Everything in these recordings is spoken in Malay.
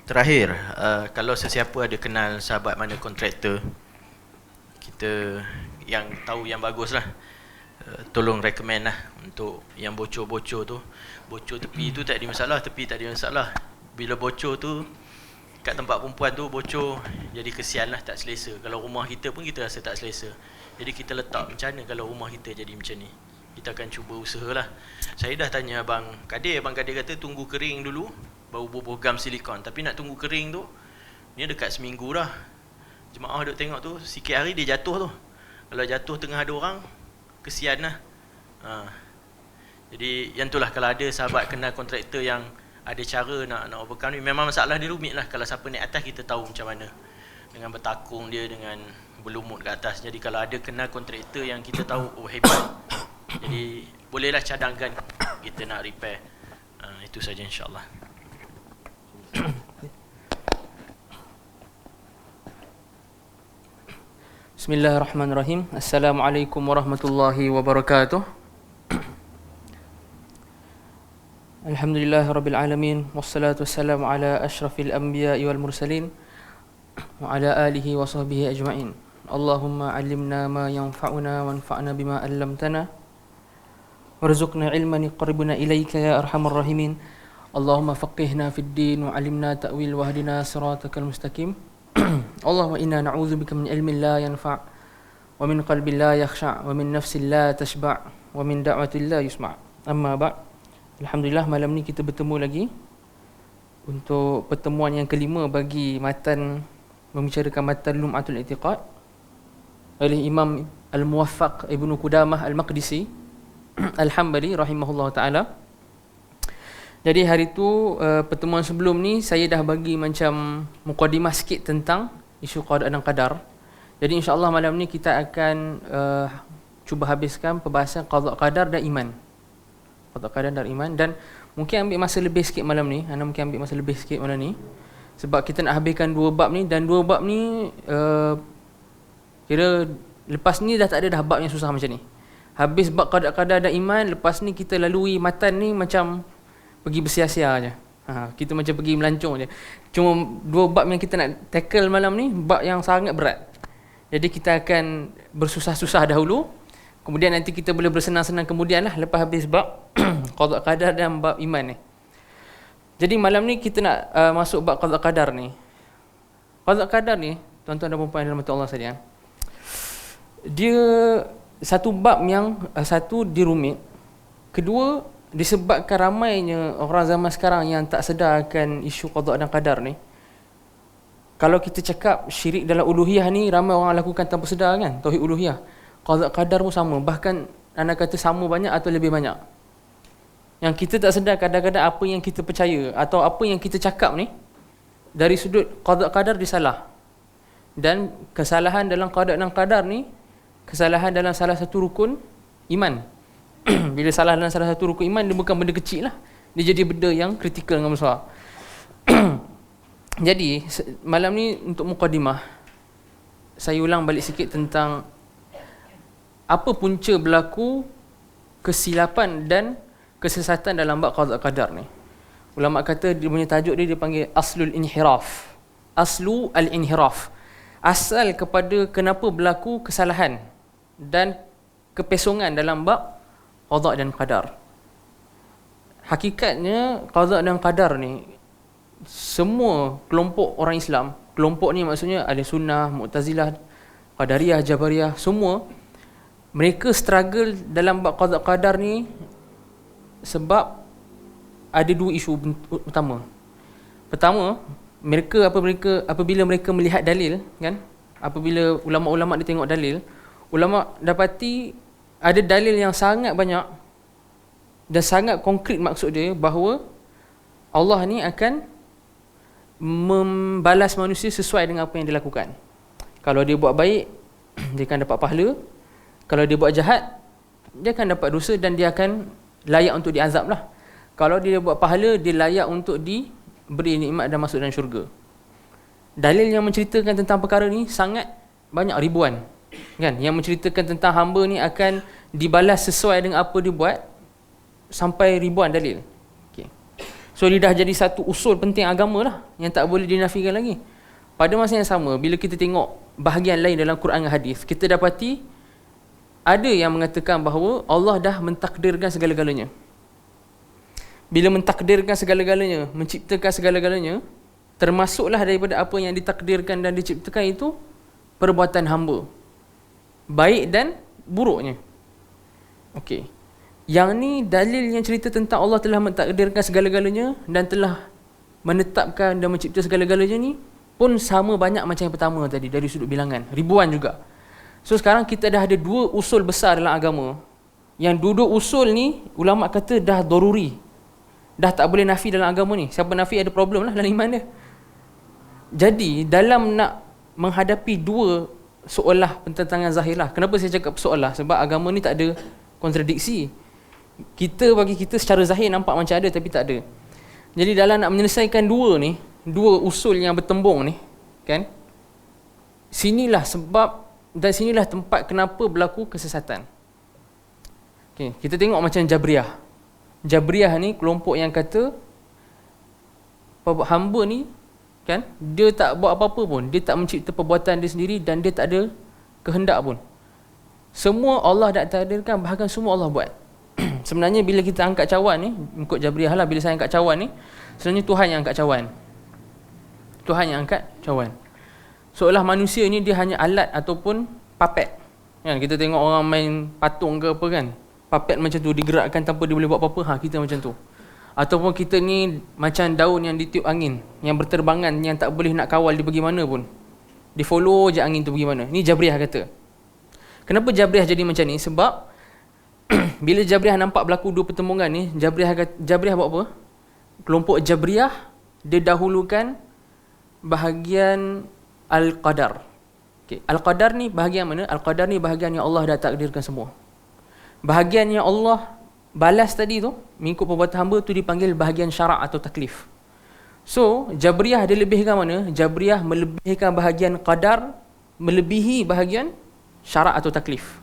Terakhir, kalau sesiapa ada kenal sahabat mana kontraktor, kita yang tahu yang bagus lah, tolong recommend lah untuk yang bocor-bocor tu. Bocor tepi tu tak ada masalah, tepi tak ada masalah. Bila bocor tu kat tempat perempuan tu bocor, jadi kesian lah, tak selesa. Kalau rumah kita pun kita rasa tak selesa. Jadi kita letak macam mana kalau rumah kita jadi macam ni. Kita akan cuba usahalah. Saya dah tanya Abang Kadir kata tunggu kering dulu baru bubuh gam silikon. Tapi nak tunggu kering tu, ni dekat seminggu dah. Jemaah duk tengok tu, sikit hari dia jatuh tu. Kalau jatuh tengah ada orang, kesian lah. Jadi yang itulah, kalau ada sahabat kenal kontraktor yang ada cara nak overcome ni, memang masalah dia rumit lah. Kalau siapa naik atas kita tahu macam mana, dengan bertakung dia, dengan berlumut ke atas. Jadi kalau ada kenal kontraktor yang kita tahu, oh hebat, jadi bolehlah cadangkan kita nak repair. Itu saja insyaAllah. Bismillahirrahmanirrahim. Assalamualaikum warahmatullahi wabarakatuh. Alhamdulillahirabbil alamin, wassalatu wassalamu ala asyrafil anbiya'i wal mursalin wa ala alihi wa sahbihi ajma'in. Allahumma 'allimna ma yanfa'una wanfa'na bima 'allamtana warzuqna 'ilman yuqarribuna ilaika ya arhamar rahimin. Allahumma faqihna fid din wa 'allimna ta'wil wahdina siratakal mustaqim. Allahumma inna na'udzubika min ilmin la yanfa' wa min qalbin la yakhsha' wa min nafsin la tashba' wa min da'watin la yusma'. Amma ba'd. Alhamdulillah, malam ni kita bertemu lagi untuk pertemuan yang kelima bagi matan, membicarakan matan Lum'atul I'tiqad oleh Imam Al-Muwaffaq Ibnu Qudamah Al-Maqdisi Al-Hambali rahimahullah ta'ala. Jadi hari tu pertemuan sebelum ni saya dah bagi macam mukadimah sikit tentang isu qada dan qadar. Jadi insya-Allah malam ni kita akan cuba habiskan perbahasan qada qadar dan iman. Qada qadar dan iman, dan mungkin ambil masa lebih sikit malam ni. Ana mungkin ambil masa lebih sikit malam ni sebab kita nak habiskan dua bab ni, dan dua bab ni kira lepas ni dah tak ada dah bab yang susah macam ni. Habis bab qada qadar dan iman, lepas ni kita lalui matan ni macam pergi bersia-sia je. Kita macam pergi melancong je. Cuma dua bab yang kita nak tackle malam ni, bab yang sangat berat. Jadi kita akan bersusah-susah dahulu, kemudian nanti kita boleh bersenang-senang kemudian lah lepas habis bab qada qadar dan bab iman ni. Jadi malam ni kita nak masuk bab qada qadar ni. Qada qadar ni, tuan-tuan dan puan-puan yang dirahmati Allah sekalian, dia satu bab yang satu dirumit, kedua disebabkan ramainya orang zaman sekarang yang tak sedar akan isu qada dan qadar ni. Kalau kita cakap syirik dalam uluhiyah ni, ramai orang lakukan tanpa sedar kan, tauhid uluhiyah. Qada qadar pun sama, bahkan anda kata sama banyak atau lebih banyak. Yang kita tak sedar kadang-kadang apa yang kita percaya atau apa yang kita cakap ni dari sudut qada qadar disalah. Dan kesalahan dalam qada dan qadar ni, kesalahan dalam salah satu rukun iman. Bila salah dalam salah satu rukun iman, dia bukan benda kecil lah, dia jadi benda yang kritikal dengan besar. Jadi malam ni untuk mukadimah, saya ulang balik sikit tentang apa punca berlaku kesilapan dan kesesatan dalam bab qada qadar ni. Ulama kata dia punya tajuk dia dipanggil aslul inhiraf. Aslu al-inhiraf, asal kepada kenapa berlaku kesalahan dan kepesongan dalam bab qada dan qadar. Hakikatnya qada dan qadar ni, semua kelompok orang Islam, kelompok ni maksudnya Ahli Sunnah, Mu'tazilah, Qadariyah, Jabariyah, semua mereka struggle dalam bab qada qadar ni sebab ada dua isu utama. Pertama, mereka apabila mereka melihat dalil kan, apabila ulama-ulama dia tengok dalil, ulama dapati ada dalil yang sangat banyak dan sangat konkret, maksud dia bahawa Allah ni akan membalas manusia sesuai dengan apa yang dia lakukan. Kalau dia buat baik, dia akan dapat pahala. Kalau dia buat jahat, dia akan dapat dosa dan dia akan layak untuk diazab lah. Kalau dia buat pahala, dia layak untuk diberi nikmat dan masuk dalam syurga. Dalil yang menceritakan tentang perkara ni sangat banyak, ribuan kan, yang menceritakan tentang hamba ni akan dibalas sesuai dengan apa dia buat, sampai ribuan dalil. Okay. So dia dah jadi satu usul penting agama lah yang tak boleh dinafikan lagi. Pada masa yang sama, bila kita tengok bahagian lain dalam Quran dan hadis, kita dapati ada yang mengatakan bahawa Allah dah mentakdirkan segala-galanya. Bila mentakdirkan segala-galanya, menciptakan segala-galanya, termasuklah daripada apa yang ditakdirkan dan diciptakan itu perbuatan hamba, baik dan buruknya. Okey. Yang ni dalil yang cerita tentang Allah telah mentakdirkan segala-galanya dan telah menetapkan dan mencipta segala-galanya ni pun sama banyak macam yang pertama tadi dari sudut bilangan, ribuan juga. So sekarang kita dah ada dua usul besar dalam agama. Yang duduk usul ni ulama kata dah daruri. Dah tak boleh nafi dalam agama ni. Siapa nafi ada problem lah dalam iman dia. Jadi dalam nak menghadapi dua seolah pententangan zahir lah. Kenapa saya cakap seolah? Sebab agama ni tak ada kontradiksi. Bagi kita secara zahir nampak macam ada tapi tak ada. Jadi dalam nak menyelesaikan dua usul yang bertembung ni, kan? Sinilah sebab dan sinilah tempat kenapa berlaku kesesatan. Okay, kita tengok macam Jabriyah. Jabriyah ni kelompok yang kata hamba ni, kan, dia tak buat apa-apa pun, dia tak mencipta perbuatan dia sendiri dan dia tak ada kehendak pun. Semua Allah dah takdirkan, bahkan semua Allah buat. Sebenarnya bila kita angkat cawan ni, ikut Jabriyah lah, bila saya angkat cawan ni, sebenarnya Tuhan yang angkat cawan. Tuhan yang angkat cawan. Seolah manusia ni dia hanya alat ataupun puppet. Kan, kita tengok orang main patung ke apa kan, puppet macam tu, digerakkan tanpa dia boleh buat apa-apa. Kita macam tu. Ataupun kita ni macam daun yang ditiup angin, yang berterbangan, yang tak boleh nak kawal dia pergi mana pun. Dia follow je angin tu pergi mana. Ni Jabriyah kata. Kenapa Jabriyah jadi macam ni? Sebab bila Jabriyah nampak berlaku dua pertembungan ni, Jabriyah buat apa? Kelompok Jabriyah dia dahulukan bahagian Al-Qadar. Okay. Al-Qadar ni bahagian mana? Al-Qadar ni bahagian yang Allah dah takdirkan semua. Bahagian yang Allah balas tadi tu, mengikut perbuatan hamba tu dipanggil bahagian syarak atau taklif. So, Jabriyah dia lebihkan mana? Jabriyah melebihkan bahagian qadar melebihi bahagian syarak atau taklif.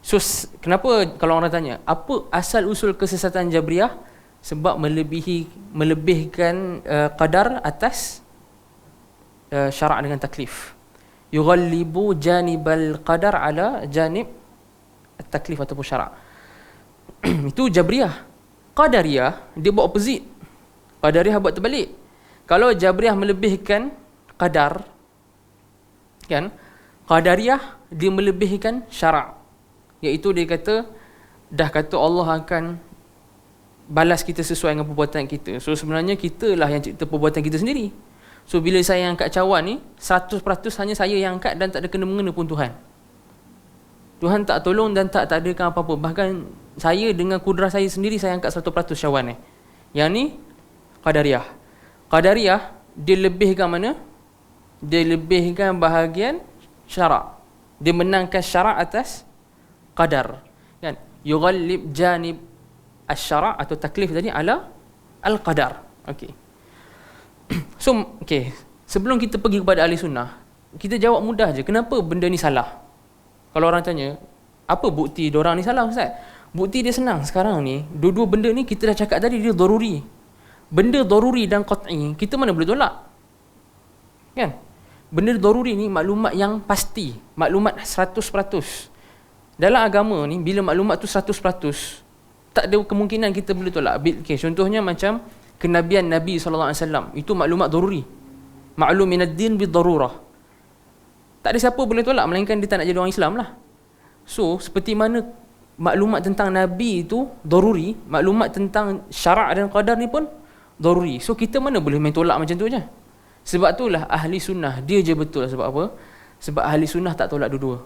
So, kenapa kalau orang tanya, apa asal usul kesesatan Jabriyah? Sebab melebihkan qadar atas syarak dengan taklif. Yughallibu janibal qadar ala janib taklif ataupun syarak. Itu Jabriyah. Qadariyah dia buat opposite. Qadariyah buat terbalik. Kalau Jabriyah melebihkan qadar, kan, Qadariyah dia melebihkan syarak, iaitu dia kata Allah akan balas kita sesuai dengan perbuatan kita. So sebenarnya kita lah yang cipta perbuatan kita sendiri. So bila saya angkat cawan ni 100% hanya saya yang angkat dan tak ada kena-mengena pun Tuhan. Tuhan tak tolong dan tak adakan apa-apa. Bahkan saya dengan kudrah saya sendiri saya angkat 100% cawan ni. Yang ni Qadariyah. Qadariyah dia lebihkan mana? Dia lebihkan bahagian syarak. Dia menangkan syarak atas qadar. Kan? Yughallib janib asy-syara' atau taklif tadi ala al-qadar. Okey. So, okey. Sebelum kita pergi kepada ahli sunnah, kita jawab mudah je. Kenapa benda ni salah? Kalau orang tanya, apa bukti diorang ni salah Ustaz? Bukti dia senang sekarang ni. Dua-dua benda ni kita dah cakap tadi dia daruri. Benda daruri dan qat'i, kita mana boleh tolak? Kan? Benda daruri ni maklumat yang pasti, maklumat 100%. Dalam agama ni bila maklumat tu 100%, tak ada kemungkinan kita boleh tolak. Okay, contohnya macam kenabian Nabi SAW, itu maklumat daruri. Maklum minad din bidarurah. Tak ada siapa boleh tolak melainkan dia tak nak jadi orang Islam lah. So seperti mana maklumat tentang Nabi itu daruri, maklumat tentang syarak dan qadar ni pun daruri. So kita mana boleh main tolak macam tu je. Sebab itulah ahli sunnah dia je betul. Sebab apa? Sebab ahli sunnah tak tolak dua-dua.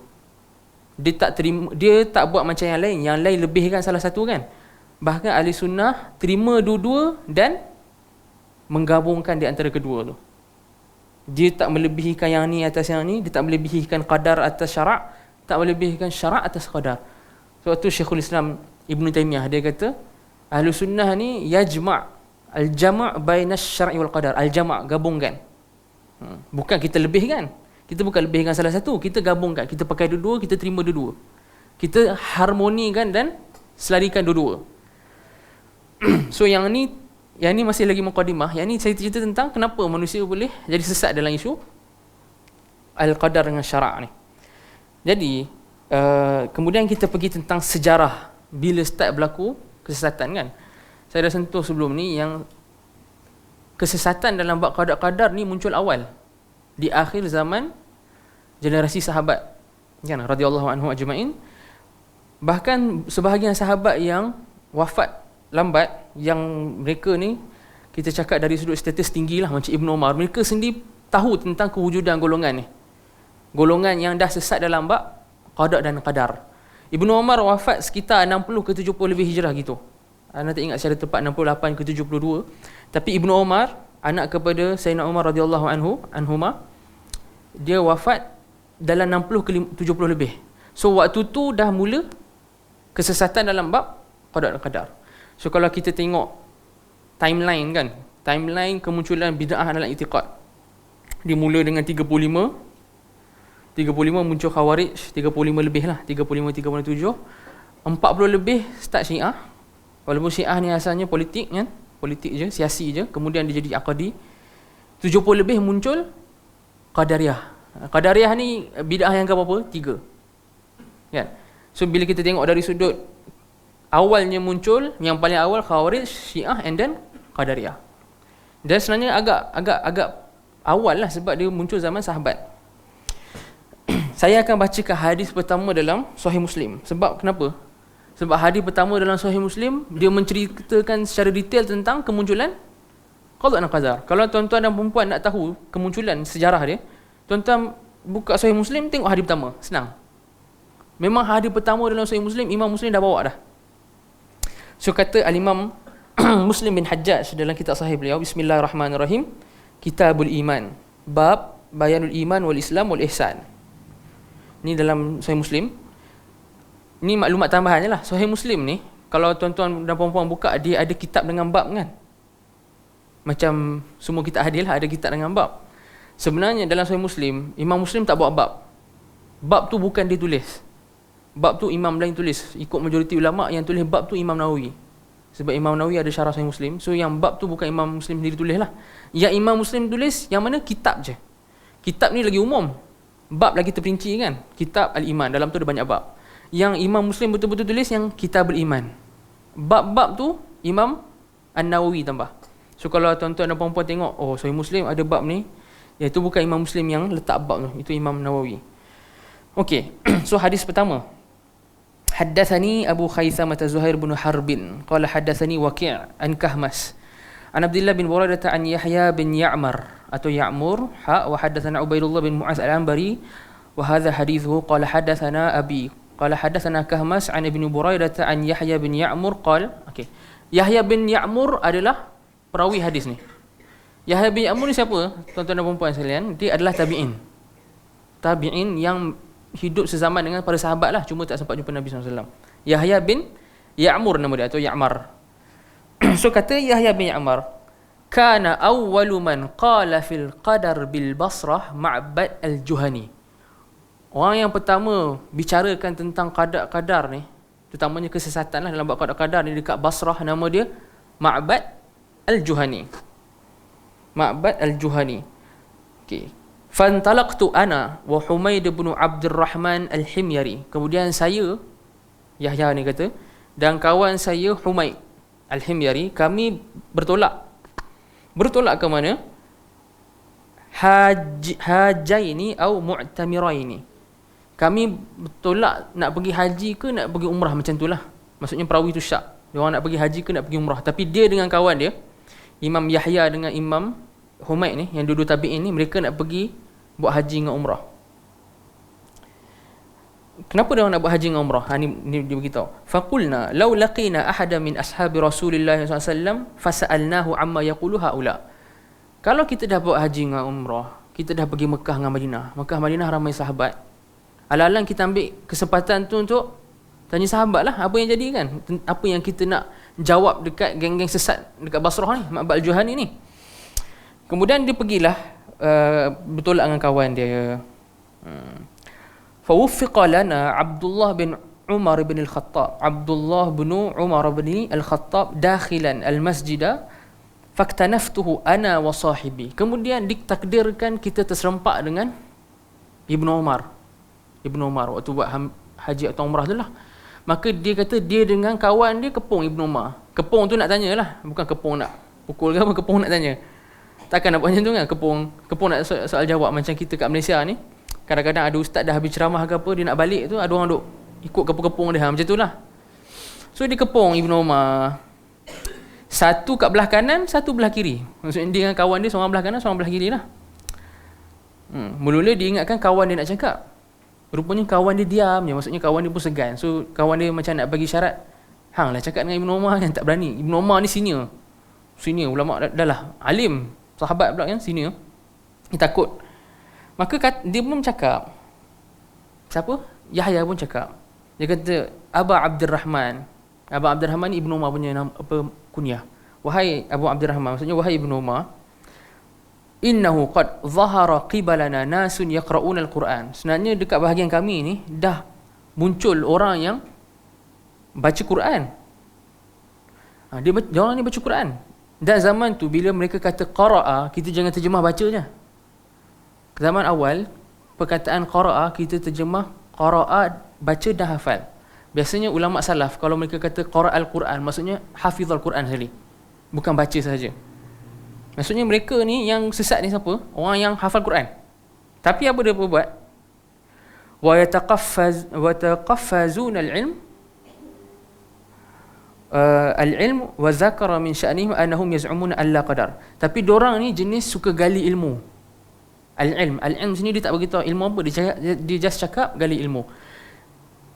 Dia tak terima, dia tak buat macam yang lain. Yang lain lebihkan salah satu kan. Bahkan ahli sunnah terima dua-dua dan menggabungkan di antara kedua tu. Dia tak melebihkan yang ni atas yang ni, dia tak melebihkan qadar atas syarak, tak melebihkan syarak atas qadar. Sebab tu Syekhul Islam Ibn Taymiyah dia kata ahli sunnah ni yajma' al-jama' bainas syar'i wal qadar. Al-jama' gabungkan. Bukan kita lebihkan. Kita bukan lebihkan salah satu, kita gabungkan. Kita pakai dua-dua, kita terima dua-dua. Kita harmonikan dan selarikan dua-dua. So yang ni Yang ni masih lagi mukadimah. Yang ni saya cerita tentang kenapa manusia boleh jadi sesat dalam isu al-qadar dengan syarak ni. Jadi kemudian kita pergi tentang sejarah bila start berlaku kesesatan kan. Saya dah sentuh sebelum ni yang kesesatan dalam bab qadar-qadar ni muncul awal di akhir zaman generasi sahabat kan radhiyallahu anhum ajma'in. Bahkan sebahagian sahabat yang wafat lambat, yang mereka ni kita cakap dari sudut status tinggi lah, macam Ibnu Umar, mereka sendiri tahu tentang kewujudan golongan ni, golongan yang dah sesat dalam bab qada dan qadar. Ibnu Umar wafat sekitar 60 ke 70 lebih hijrah gitu. Anda tak ingat secara tepat 68 ke 72. Tapi Ibnu Umar, anak kepada Sayyidina Umar radhiyallahu anhuma, dia wafat dalam 60 ke 70 lebih. So waktu tu dah mula kesesatan dalam bab qada dan qadar. So kalau kita tengok timeline kan, timeline kemunculan bid'ah dalam i'tiqad, dimula dengan 35 muncul Khawarij, 35 lebih lah, 37, 40 lebih start Syiah. Walaupun Syiah ni asalnya politik kan, politik je, siasi je, kemudian dia jadi Aqadi. 70 lebih muncul Qadariyah. Qadariyah ni bid'ah yang ke berapa? 3. Kan? So bila kita tengok dari sudut awalnya muncul, yang paling awal Khawarij, Syiah and then Qadariyah. Dan sebenarnya agak awal lah sebab dia muncul zaman sahabat. Saya akan bacakan hadis pertama dalam Sahih Muslim. Sebab kenapa? Sebab hadis pertama dalam Sahih Muslim dia menceritakan secara detail tentang kemunculan qada dan qadar. Kalau tuan-tuan dan puan nak tahu kemunculan sejarah dia, tuan-tuan buka Sahih Muslim, tengok hadis pertama, senang. Memang hadis pertama dalam Sahih Muslim, Imam Muslim dah bawa dah. So kata Al-Imam Muslim bin Hajjaj dalam kitab sahih beliau, Bismillahirrahmanirrahim, Kitabul Iman, bab Bayanul Iman wal Islam wal Ihsan. Ni dalam Sahih Muslim. Ni maklumat tambahan je lah. Sahih Muslim ni, kalau tuan-tuan dan puan-puan buka, dia ada kitab dengan bab kan. Macam semua kitab hadis lah, ada kitab dengan bab. Sebenarnya dalam Sahih Muslim, Imam Muslim tak buat bab. Bab tu bukan dia tulis. Bab tu imam lain tulis. Ikut majoriti ulama' yang tulis bab tu Imam Nawawi. Sebab Imam Nawawi ada syarah Sahih Muslim. So yang bab tu bukan Imam Muslim sendiri tulis lah. Yang Imam Muslim tulis yang mana? Kitab je. Kitab ni lagi umum, bab lagi terperinci kan. Kitab Al-Iman, dalam tu ada banyak bab. Yang Imam Muslim betul-betul tulis yang Kitab Al-Iman. Bab-bab tu Imam An-Nawawi tambah. So kalau tuan-tuan dan puan-puan tengok, oh Sahih Muslim ada bab ni, ya itu bukan Imam Muslim yang letak bab tu, itu Imam Nawawi. Okey. So hadis pertama, Haddathani Abu Khaythamah Zuhair bin Harbin qala haddathani Waqi' an Kahmas an Abdullah bin Buraidah an Yahya bin Ya'mar atau Ya'mur wa haddathana Ubaidullah bin Mu'az al-Anbari wa hadha hadithuhu qala haddathana Abi qala haddathana Kahmas an Ibn Buraidah an Yahya bin Ya'mur qala. Okey. Yahya bin Ya'mur adalah perawi hadis ni. Yahya bin Ya'mur ni siapa? Tuan-tuan dan puan-puan sekalian, dia adalah tabi'in. Tabi'in yang hidup sezaman dengan para sahabat lah, cuma tak sempat jumpa Nabi SAW. Yahya bin Ya'mur nama dia, atau Ya'mar. So kata Yahya bin Ya'mar, kana awwalu man qala fil qadar bil Basrah Ma'bad al-Juhani. Orang yang pertama bicarakan tentang qadar ni, terutamanya kesesatan lah dalam bab qadar ni dekat Basrah, nama dia Ma'bad al-Juhani. Ma'bad al-Juhani. Okey. Fantalaqtu ana wa Humaid bin Abdurrahman al-Himyari. Kemudian saya, Yahya ni kata, dan kawan saya Humaid al-Himyari, kami bertolak. Bertolak ke mana? Hajaini atau mu'tamiraini. Kami bertolak nak pergi haji ke nak pergi umrah, macam itulah. Maksudnya perawi tu syak. Dia orang nak pergi haji ke nak pergi umrah. Tapi dia dengan kawan dia, Imam Yahya dengan Imam Humaid ni, yang dua-dua tabi'in ni, mereka nak pergi buat haji dengan umrah. Kenapa dia orang nak buat haji dengan umrah? Ni dia beritahu. Faqulna law laqina ahada min ashabi Rasulillah sallallahu alaihi wasallam fasa'alnahu amma yaqulu haula. Kalau kita dah buat haji dengan umrah, kita dah pergi Mekah dengan Madinah. Mekah Madinah ramai sahabat. Alang-alang kita ambil kesempatan tu untuk tanya sahabat lah apa yang jadi kan. Apa yang kita nak jawab dekat geng-geng sesat dekat Basrah ni, Ma'bad al-Juhani ni. Kemudian dia pergilah bertolak dengan kawan dia. Fawuffiqa lana Abdullah bin Umar bin al-Khattab. Abdullah bin Umar bin al-Khattab dakhilan al-masjid faktanaftuhu ana wa sahibi. Kemudian ditakdirkan kita terserempak dengan Ibnu Umar. Ibnu Umar waktu buat haji atau umrah tu lah. Maka dia kata dia dengan kawan dia kepung Ibnu Umar. Kepung tu nak tanya lah, bukan kepung nak pukul ke apa, kepung nak tanya. Takkan nak buat macam tu kan, kepung nak soal jawab macam kita kat Malaysia ni. Kadang-kadang ada ustaz dah habis ceramah ke apa, dia nak balik tu ada orang duk ikut kepung-kepung dia, macam tu lah. So dia kepung Ibnu Umar. Satu kat belah kanan, satu belah kiri. Maksudnya dia dengan kawan dia, seorang belah kanan, seorang belah kiri lah. Mula-mula dia ingatkan kawan dia nak cakap. Rupanya kawan dia diam je, maksudnya kawan dia pun segan. So kawan dia macam nak bagi syarat, hang lah cakap dengan Ibnu Umar kan, tak berani. Ibnu Umar ni senior ulama dah lah, alim, sahabat pula kan, senior. Dia takut. Maka dia belum cakap. Siapa? Yahya pun cakap. Dia kata, Aba Abdurrahman ni Ibnu Umar punya nama, apa, kunyah. Wahai Abu Abdurrahman, maksudnya wahai Ibnu Umar, innahu qad zahara qibalana nasun yaqra'una al-Quran. Sebenarnya dekat bahagian kami ni dah muncul orang yang baca Quran. Dia orang ni baca Quran. Dan zaman tu bila mereka kata qara'a, kita jangan terjemah baca je. Zaman awal perkataan qara'a kita terjemah qara'a baca dan hafal. Biasanya ulama salaf kalau mereka kata qara'al Quran, maksudnya hafizal Quran sekali. Bukan baca sahaja. Maksudnya mereka ni yang sesat ni siapa? Orang yang hafal Quran. Tapi apa dia buat? Wa yataqaffazuna al-ilm al-ilm wa zakara min sya'nihim annahum yaz'umuna alla qadar. Tapi dorang ni jenis suka gali ilmu. Al-ilm sini dia tak beritahu ilmu apa, dia just cakap gali ilmu.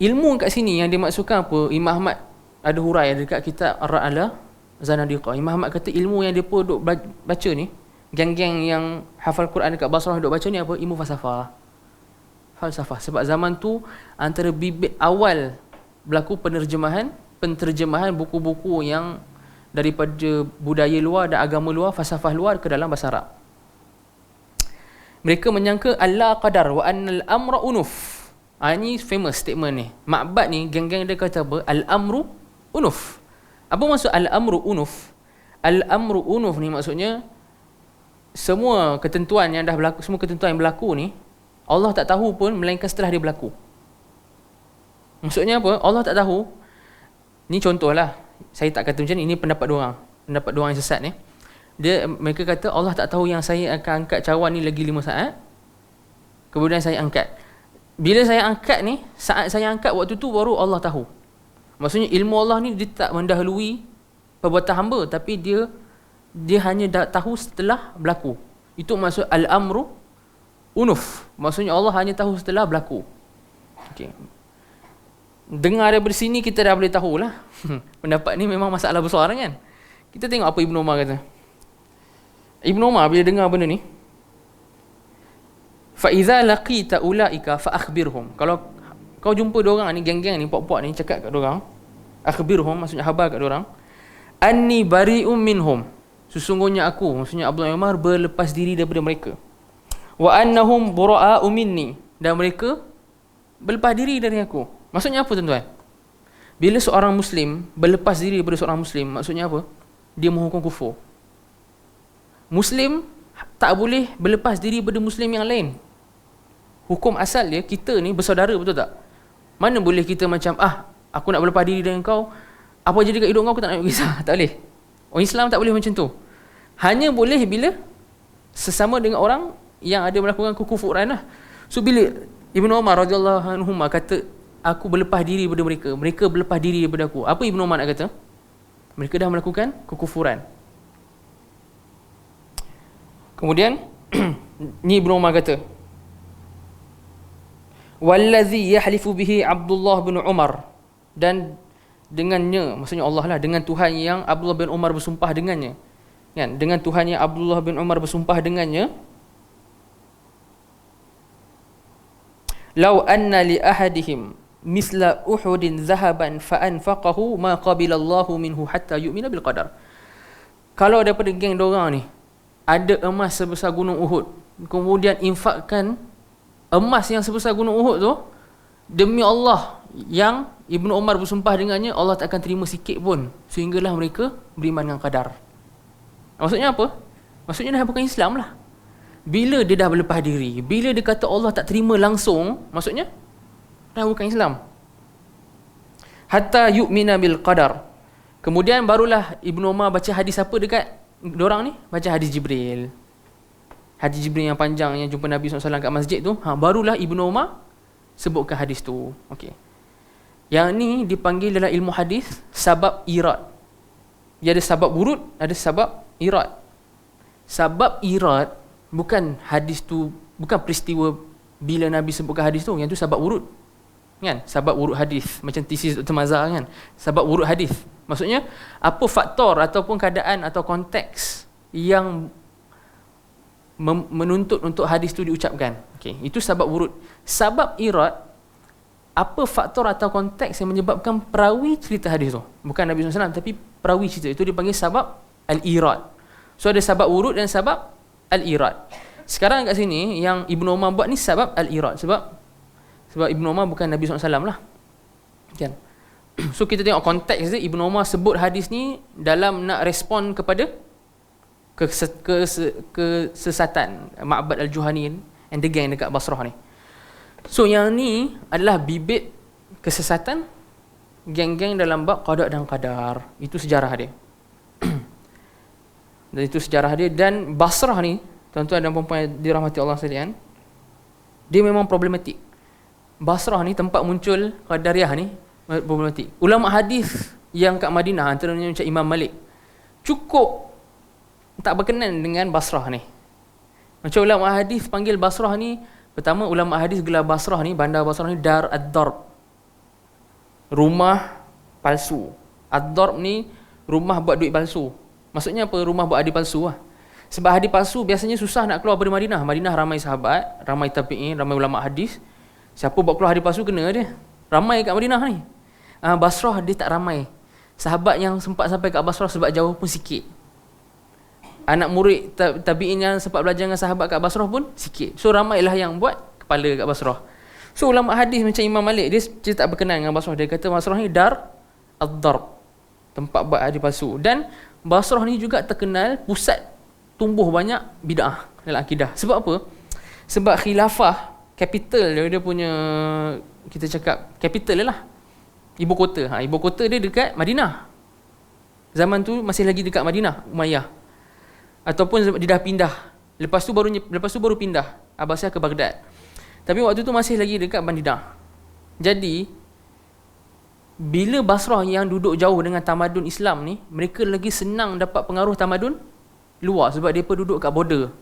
Ilmu kat sini yang dia maksudkan apa? Imam Ahmad ada hurai dekat kitab Ar-Ra'ala Zanadiqah. Imam Ahmad kata ilmu yang depa duk baca ni, geng-geng yang hafal Quran dekat Basrah duk baca ni apa? Ilmu falsafah. Sebab zaman tu antara bibit awal berlaku penterjemahan buku-buku yang daripada budaya luar dan agama luar, falsafah luar ke dalam bahasa Arab. Mereka menyangka Allah qadar wa annal amra unuf. Ini famous statement ni. Ma'bad ni geng-geng dia kata apa? Al-amru unuf. Apa maksud al-amru unuf? Al-amru unuf ni maksudnya semua ketentuan yang dah berlaku, semua ketentuan yang berlaku ni Allah tak tahu pun melainkan setelah dia berlaku. Maksudnya apa? Allah tak tahu. Ni contohlah. Saya tak kata macam ni, ini pendapat diorang. Pendapat diorang yang sesat ni. Mereka kata Allah tak tahu yang saya akan angkat cawan ni lagi 5 saat. Kemudian saya angkat. Bila saya angkat ni, saat saya angkat waktu tu baru Allah tahu. Maksudnya ilmu Allah ni dia tak mendahului perbuatan hamba, tapi dia hanya tahu setelah berlaku. Itu maksud al-amru unuf. Maksudnya Allah hanya tahu setelah berlaku. Okey. Dengar daripada sini kita dah boleh tahulah. Pendapat ni memang masalah besar kan. Kita tengok apa Ibnu Umar kata. Ibnu Umar bila dengar benda ni, fa iza laqita ulaika fa akhbirhum. Kalau kau jumpa diorang ni, geng-geng ni, puak-puak ni, cakap kat diorang, akhbirhum maksudnya khabar kat diorang, anni bari'um minhum, sesungguhnya aku, maksudnya Abdullah Umar, berlepas diri daripada mereka. Wa annahum bura'a'u minni, dan mereka berlepas diri dari aku. Maksudnya apa tuan-tuan? Bila seorang Muslim berlepas diri daripada seorang Muslim, maksudnya apa? Dia menghukum kufur. Muslim tak boleh berlepas diri daripada Muslim yang lain. Hukum asal dia, kita ni bersaudara, betul tak? Mana boleh kita macam, aku nak berlepas diri dengan kau, apa jadi kat hidup kau, aku tak nak kisah. Tak boleh. Orang Islam tak boleh macam tu. Hanya boleh bila sesama dengan orang yang ada melakukan kekufuran lah. So bila Ibnu Umar radhiyallahu anhu kata, aku berlepas diri daripada mereka, mereka berlepas diri daripada aku, apa Ibnu Umar nak kata? Mereka dah melakukan kekufuran. Kemudian ni Ibnu Umar kata, wallazi yahlifu bihi Abdullah bin Umar, dan dengannya, maksudnya Allah lah, dengan Tuhan yang Abdullah bin Umar bersumpah dengannya, kan? Dengan Tuhan yang Abdullah bin Umar bersumpah dengannya, law anna li ahadihim misla uhudin zahaban fa anfaqahu ma qabila Allahu minhu hatta yu'mina bil qadar. Kalau daripada geng dorang ni ada emas sebesar gunung Uhud, kemudian infakkan emas yang sebesar gunung Uhud tu, demi Allah yang Ibnu Umar bersumpah dengannya, Allah tak akan terima sikit pun sehinggalah mereka beriman dengan qadar. Maksudnya apa? Maksudnya dah bukan Islam lah. Bila dia dah berlepas diri, bila dia kata Allah tak terima langsung, maksudnya dah bukan Islam. Hatta yu'mina bil qadar. Kemudian barulah Ibnu Umar baca hadis apa dekat diorang ni? Baca hadis Jibril. Hadis Jibril yang panjang yang jumpa Nabi SAW kat masjid tu, barulah Ibnu Umar sebutkan hadis tu. Okey. Yang ni dipanggil dalam ilmu hadis sabab irad. Dia ada sabab wurud, ada sabab irad. Sabab irad bukan hadis tu, bukan peristiwa bila Nabi sebutkan hadis tu, yang tu sabab wurud. Kan? Sabab wurud hadis, macam tesis Dr. Mazhar kan. Sabab wurud hadis. Maksudnya apa faktor ataupun keadaan atau konteks yang menuntut untuk hadis tu diucapkan. Okey, itu sabab wurud. Sabab irad, apa faktor atau konteks yang menyebabkan perawi cerita hadis tu. Bukan Nabi SAW tapi perawi cerita. Itu dipanggil sabab al-irad. So ada sabab wurud dan sabab al-irad. Sekarang kat sini yang Ibnu Umar buat ni sabab al-irad. Sebab Ibnu Umar bukan Nabi SAW lah. Kan? So kita tengok konteks dia. Ibnu Umar sebut hadis ni dalam nak respon kepada kesesatan Ma'bad al-Juhani and the gang dekat Basrah ni. So yang ni adalah bibit kesesatan geng-geng dalam bab qada dan qadar. Itu sejarah dia. Dan itu sejarah dia. Dan Basrah ni, tuan-tuan dan puan-puan yang dirahmati Allah sekalian, dia memang problematik. Basrah ni tempat muncul Qadariyah ni problematik. Ulama hadis yang kat Madinah, antaranya macam Imam Malik, cukup tak berkenan dengan Basrah ni. Macam ulama hadis panggil Basrah ni, pertama ulama hadis gelar Basrah ni, bandar Basrah ni Dar ad-Darb, rumah palsu. Ad-Darb ni rumah buat duit palsu. Maksudnya apa? Rumah buat hadis palsu lah. Sebab hadis palsu biasanya susah nak keluar dari Madinah. Madinah ramai sahabat, ramai tabi'in, ramai ulama hadis. Siapa buat keluar hadis palsu kena dia. Ramai kat Madinah ni. Basrah dia tak ramai. Sahabat yang sempat sampai kat Basrah sebab jauh pun sikit. Anak murid tabi'in yang sempat belajar dengan sahabat kat Basrah pun sikit. So ramailah yang buat kepala kat Basrah. So ulama hadis macam Imam Malik, dia tak berkenan dengan Basrah. Dia kata Basrah ni Dar ad-Darb, tempat buat hadis palsu. Dan Basrah ni juga terkenal pusat tumbuh banyak bid'ah dalam akidah. Sebab apa? Sebab khilafah, capital dia punya, kita cakap capital dia lah, ibu kota. Ibu kota dia dekat Madinah. Zaman tu masih lagi dekat Madinah, Umayyah. Ataupun dia dah pindah. Lepas tu baru pindah Abbasiyah ke Baghdad. Tapi waktu tu masih lagi dekat Madinah. Jadi bila Basrah yang duduk jauh dengan tamadun Islam ni, mereka lagi senang dapat pengaruh tamadun luar sebab mereka duduk kat border.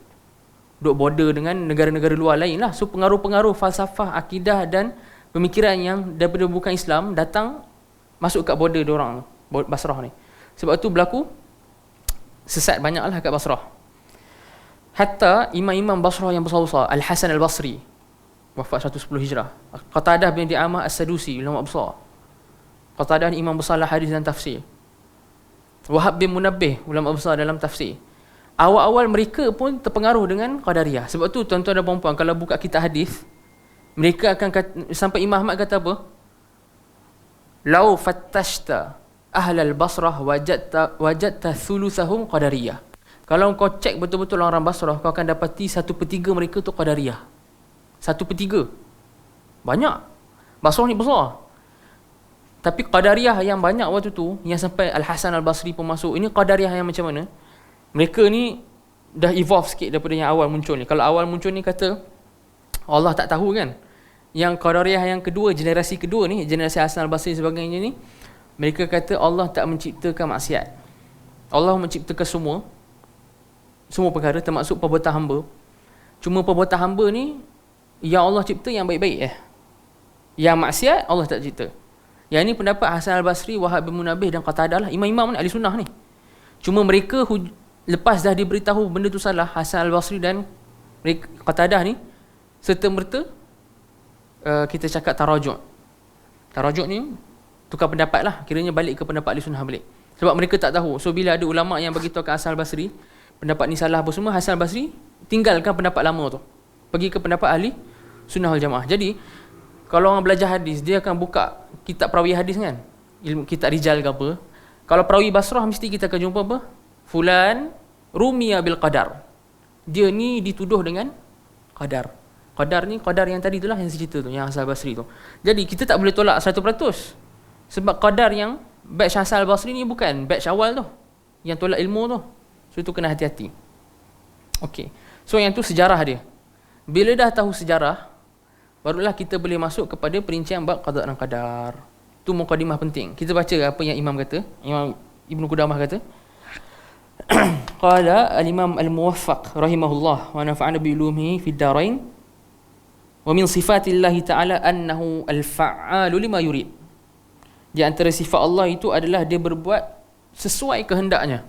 Duduk border dengan negara-negara luar lain lah. So pengaruh-pengaruh falsafah, akidah dan pemikiran yang daripada bukan Islam datang masuk kat border diorang, Basrah ni. Sebab tu berlaku sesat banyak lah kat Basrah. Hatta imam-imam Basrah yang besar-besar, Al-Hasan Al-Basri, wafat 110 Hijrah. Qatadah bin Di'amah As-Sadusi, ulama besar. Qatadah ni imam besar lah hadis dan tafsir. Wahab bin Munabbih, ulama besar dalam tafsir. Awal-awal mereka pun terpengaruh dengan Qadariyah. Sebab tu tuan-tuan dan puan-puan, kalau buka kitab hadis, mereka akan kata, sampai Imam Ahmad kata apa? Lau fattashta ahlal Basrah wajadta thuluthahum Qadariyah. Kalau kau cek betul-betul orang Basrah, kau akan dapati 1/3 mereka tu Qadariyah. 1/3. Banyak. Basrah ni besar. Tapi Qadariyah yang banyak waktu tu, yang sampai Al-Hasan Al-Basri pun masuk, ini Qadariyah yang macam mana? Mereka ni dah evolve sikit daripada yang awal muncul ni. Kalau awal muncul ni kata Allah tak tahu kan. Yang Qadariyah yang kedua, generasi kedua ni, generasi Hasan Al-Basri sebagainya ni, mereka kata Allah tak menciptakan maksiat. Allah menciptakan semua perkara termasuk perbuatan hamba. Cuma perbuatan hamba ni yang Allah cipta yang baik-baik Yang maksiat Allah tak cipta. Yang ni pendapat Hasan Al-Basri, Wahab bin Munabbih dan Qatadah lah, imam-imam ni, ahli sunnah ni. Cuma mereka lepas dah diberitahu benda tu salah, Hasan Al-Basri dan Qatadah ni serta merta kita cakap tarajuk. Tarajuk ni tukar pendapat lah, kiranya balik ke pendapat ahli sunnah balik. Sebab mereka tak tahu. So bila ada ulama yang bagi tahu ke Hasan Al-Basri pendapat ni salah apa semua, Hasan Al-Basri tinggalkan pendapat lama tu, pergi ke pendapat ahli sunnah wal jamaah. Jadi kalau orang belajar hadis, dia akan buka kitab perawi hadis kan, ilmu kitab rijal ke apa. Kalau perawi Basrah mesti kita akan jumpa apa? Fulan rumiya bil qadar. Dia ni dituduh dengan qadar. Qadar ni qadar yang tadi itulah yang cerita tu, yang Hasan Basri tu. Jadi kita tak boleh tolak 100%. Sebab qadar yang batch Hasan Basri ni bukan batch awal tu, yang tolak ilmu tu. So itu kena hati-hati. Okey. So yang tu sejarah dia. Bila dah tahu sejarah, barulah kita boleh masuk kepada perincian bab qada dan qadar. Tu mukadimah penting. Kita baca apa yang Imam kata, Imam Ibnu Qudamah kata. Qala al-Imam al-Muwaffaq rahimahullah wa nafa'ana bi ulumihi fid darain wa min sifatillahi ta'ala annahu al-fa'alu lima yurid. Di antara sifat Allah itu adalah dia berbuat sesuai kehendaknya.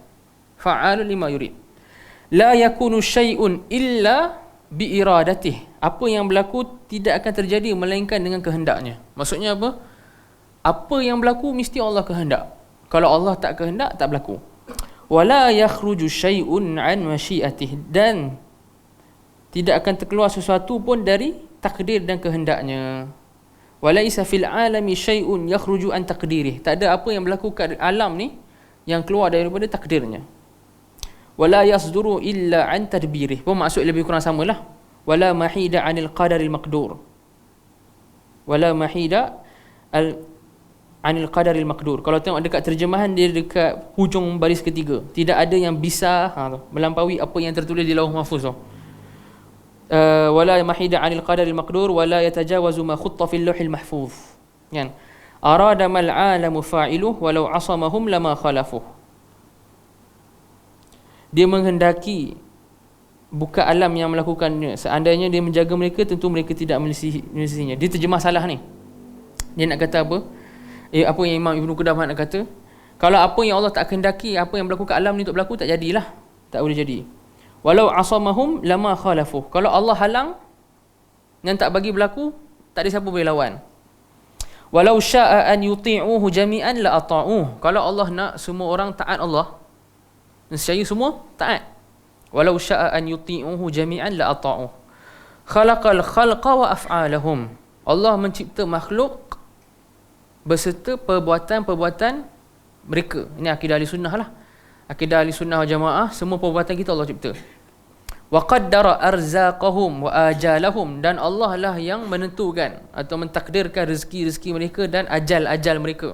Fa'alu lima yurid. La yakunu syai'un illa bi iradatih. Apa yang berlaku tidak akan terjadi melainkan dengan kehendaknya. Maksudnya apa? Apa yang berlaku mesti Allah kehendak. Kalau Allah tak kehendak, tak berlaku. Wala yakhruju syai'un an masyiatih, dan tidak akan terkeluar sesuatu pun dari takdir dan kehendaknya. Walaisa fil alami syai'un yakhruju an taqdirih. Tak ada apa yang berlaku kat alam ni yang keluar daripada takdirnya. Wala yasduru illa an tadbirih. Pun maksud lebih kurang samalah. Wala mahida anil qadaril maqdur. Wala mahida anil qadaril maqdur. Kalau tengok dekat terjemahan dia dekat hujung baris ketiga, tidak ada yang bisa melampaui apa yang tertulis di Lauh Mahfuz tu. Wala mahida anil qadaril maqdur wala yatajawazu ma khutta fil lauhil mahfuz. Kan? Arada mal alamu fa'iluh walau asamahum lama khalafuh. Dia menghendaki bukan alam yang melakukannya. Seandainya dia menjaga mereka, tentu mereka tidak menyelisihinya. Dia terjemah salah ni. Dia nak kata apa? Apa yang Imam Ibnu Qudamah nak kata? Kalau apa yang Allah tak kehendaki, apa yang berlaku kat alam ni untuk berlaku, tak jadilah. Tak boleh jadi. Walau asamahum lama khalafuh. Kalau Allah halang dan tak bagi berlaku, tak ada siapa boleh lawan. Walau syaa an yuti'uhu jami'an la ata'uh. Kalau Allah nak semua orang taat Allah, nescaya semua taat. Walau syaa an yuti'uhu jami'an la ata'uh. Khalaqal khalqa wa af'alahum. Allah mencipta makhluk beserta perbuatan-perbuatan mereka. Ini akidah ahli sunnah lah. Akidah ahli sunnah wal jamaah, semua perbuatan kita Allah cipta. Wa qaddara arzaqahum wa ajalahum, dan Allah lah yang menentukan atau mentakdirkan rezeki-rezeki mereka dan ajal-ajal mereka.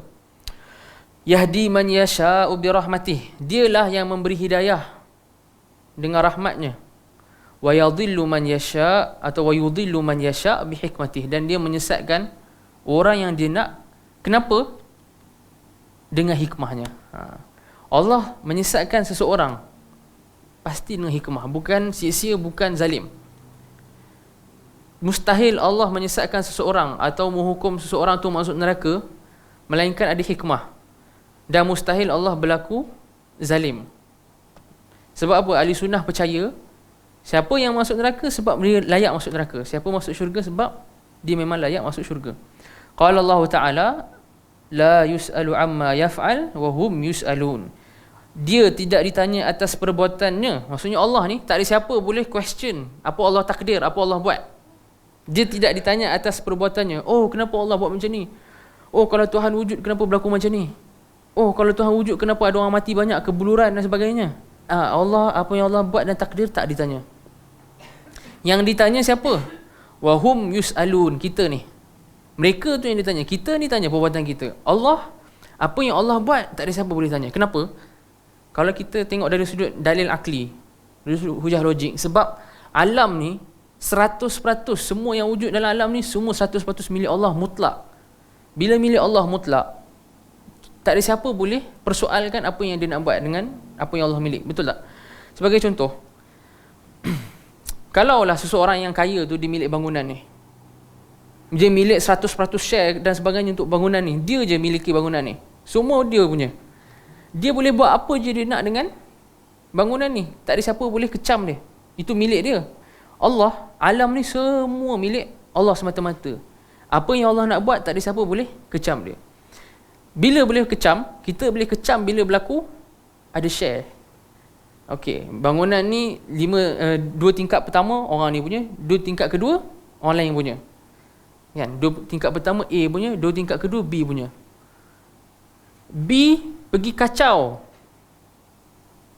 Yahdi man yasha'u bi rahmatih. Dialah yang memberi hidayah dengan rahmatnya. Wa yadhillu man yasha' atau wa yudhillu man yasha' bi hikmatih, dan dia menyesatkan orang yang dia nak. Kenapa? Dengan hikmahnya. Allah menyesatkan seseorang pasti dengan hikmah, bukan sia-sia, bukan zalim. Mustahil Allah menyesatkan seseorang atau menghukum seseorang tu masuk neraka melainkan ada hikmah. Dan mustahil Allah berlaku zalim. Sebab apa? Ahli sunnah percaya siapa yang masuk neraka sebab dia layak masuk neraka. Siapa masuk syurga sebab dia memang layak masuk syurga. Qala Allah Ta'ala la yus'alu amma yaf'al wa hum yus'alun. Dia tidak ditanya atas perbuatannya. Maksudnya Allah ni tak ada siapa boleh question apa Allah takdir, apa Allah buat. Dia tidak ditanya atas perbuatannya. Oh, kenapa Allah buat macam ni? Oh, kalau Tuhan wujud, kenapa berlaku macam ni? Oh, kalau Tuhan wujud, kenapa ada orang mati banyak, kebuluran dan sebagainya? Allah, apa yang Allah buat dan takdir tak ditanya. Yang ditanya siapa? Wa hum yus'alun, kita ni. Mereka tu yang ditanya. Kita ni tanya perbuatan kita. Allah, apa yang Allah buat tak ada siapa boleh tanya. Kenapa? Kalau kita tengok dari sudut dalil akli, dari sudut hujah logik, sebab alam ni 100%, semua yang wujud dalam alam ni semua 100% milik Allah mutlak. Bila milik Allah mutlak, tak ada siapa boleh persoalkan apa yang dia nak buat dengan apa yang Allah milik. Betul tak? Sebagai contoh, kalaulah seseorang yang kaya tu dia milik bangunan ni, dia milik 100% share dan sebagainya untuk bangunan ni, dia je miliki bangunan ni, semua dia punya, dia boleh buat apa je dia nak dengan bangunan ni, tak ada siapa boleh kecam dia. Itu milik dia. Allah, alam ni semua milik Allah semata-mata. Apa yang Allah nak buat tak ada siapa boleh kecam dia. Bila boleh kecam? Kita boleh kecam bila berlaku ada share. Okey, bangunan ni 2 tingkat pertama orang ni punya, 2 tingkat kedua orang lain punya. Kan? 2 tingkat pertama A punya, 2 tingkat kedua B punya. B pergi kacau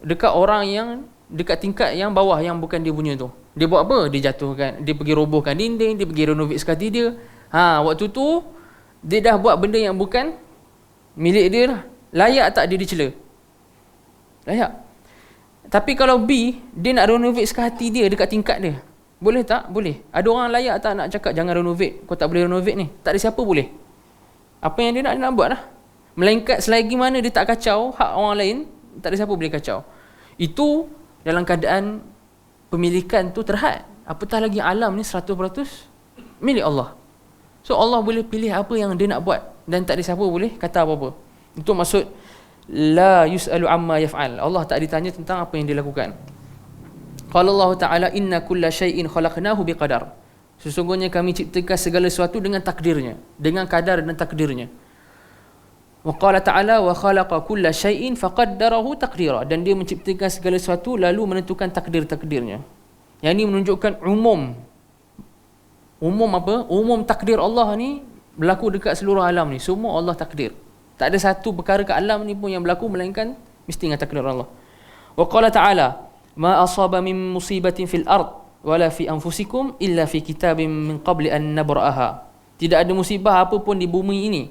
dekat orang yang dekat tingkat yang bawah yang bukan dia punya tu. Dia buat apa? Dia jatuhkan, dia pergi robohkan dinding, dia pergi renovate sekati dia. Waktu tu dia dah buat benda yang bukan milik dia lah. Layak tak dia dicela? Layak. Tapi kalau B, dia nak renovate sekati dia dekat tingkat dia, boleh tak? Boleh. Ada orang layak tak nak cakap jangan renovate, kau tak boleh renovate ni? Tak ada siapa boleh. Apa yang dia nak buat lah. Melainkan selagi mana dia tak kacau hak orang lain, tak ada siapa boleh kacau. Itu dalam keadaan pemilikan tu terhad. Apatah lagi alam ni 100% milik Allah. So Allah boleh pilih apa yang dia nak buat dan tak ada siapa boleh kata apa-apa. Itu maksud la yus'alu amma yaf'al. Allah tak ditanya tentang apa yang dia lakukan. Qala Allah Ta'ala inna kulla syai'in khalaqnahu biqadar. Sesungguhnya kami ciptakan segala sesuatu dengan takdirnya, dengan kadar dan takdirnya. Wa qala ta'ala wa khalaqa kulla syai'in faqaddarahu taqdira, dan dia menciptakan segala sesuatu lalu menentukan takdir-takdirnya. Yang ini menunjukkan umum apa? Umum takdir Allah ni berlaku dekat seluruh alam ni. Semua Allah takdir. Tak ada satu perkara kat alam ni pun yang berlaku melainkan mesti dengan takdir Allah. Wa qala ta'ala ma asaba min musibatin fil ard wala fi anfusikum illa fi kitabim min qabli an nabraha. Tidak ada musibah apa pun di bumi ini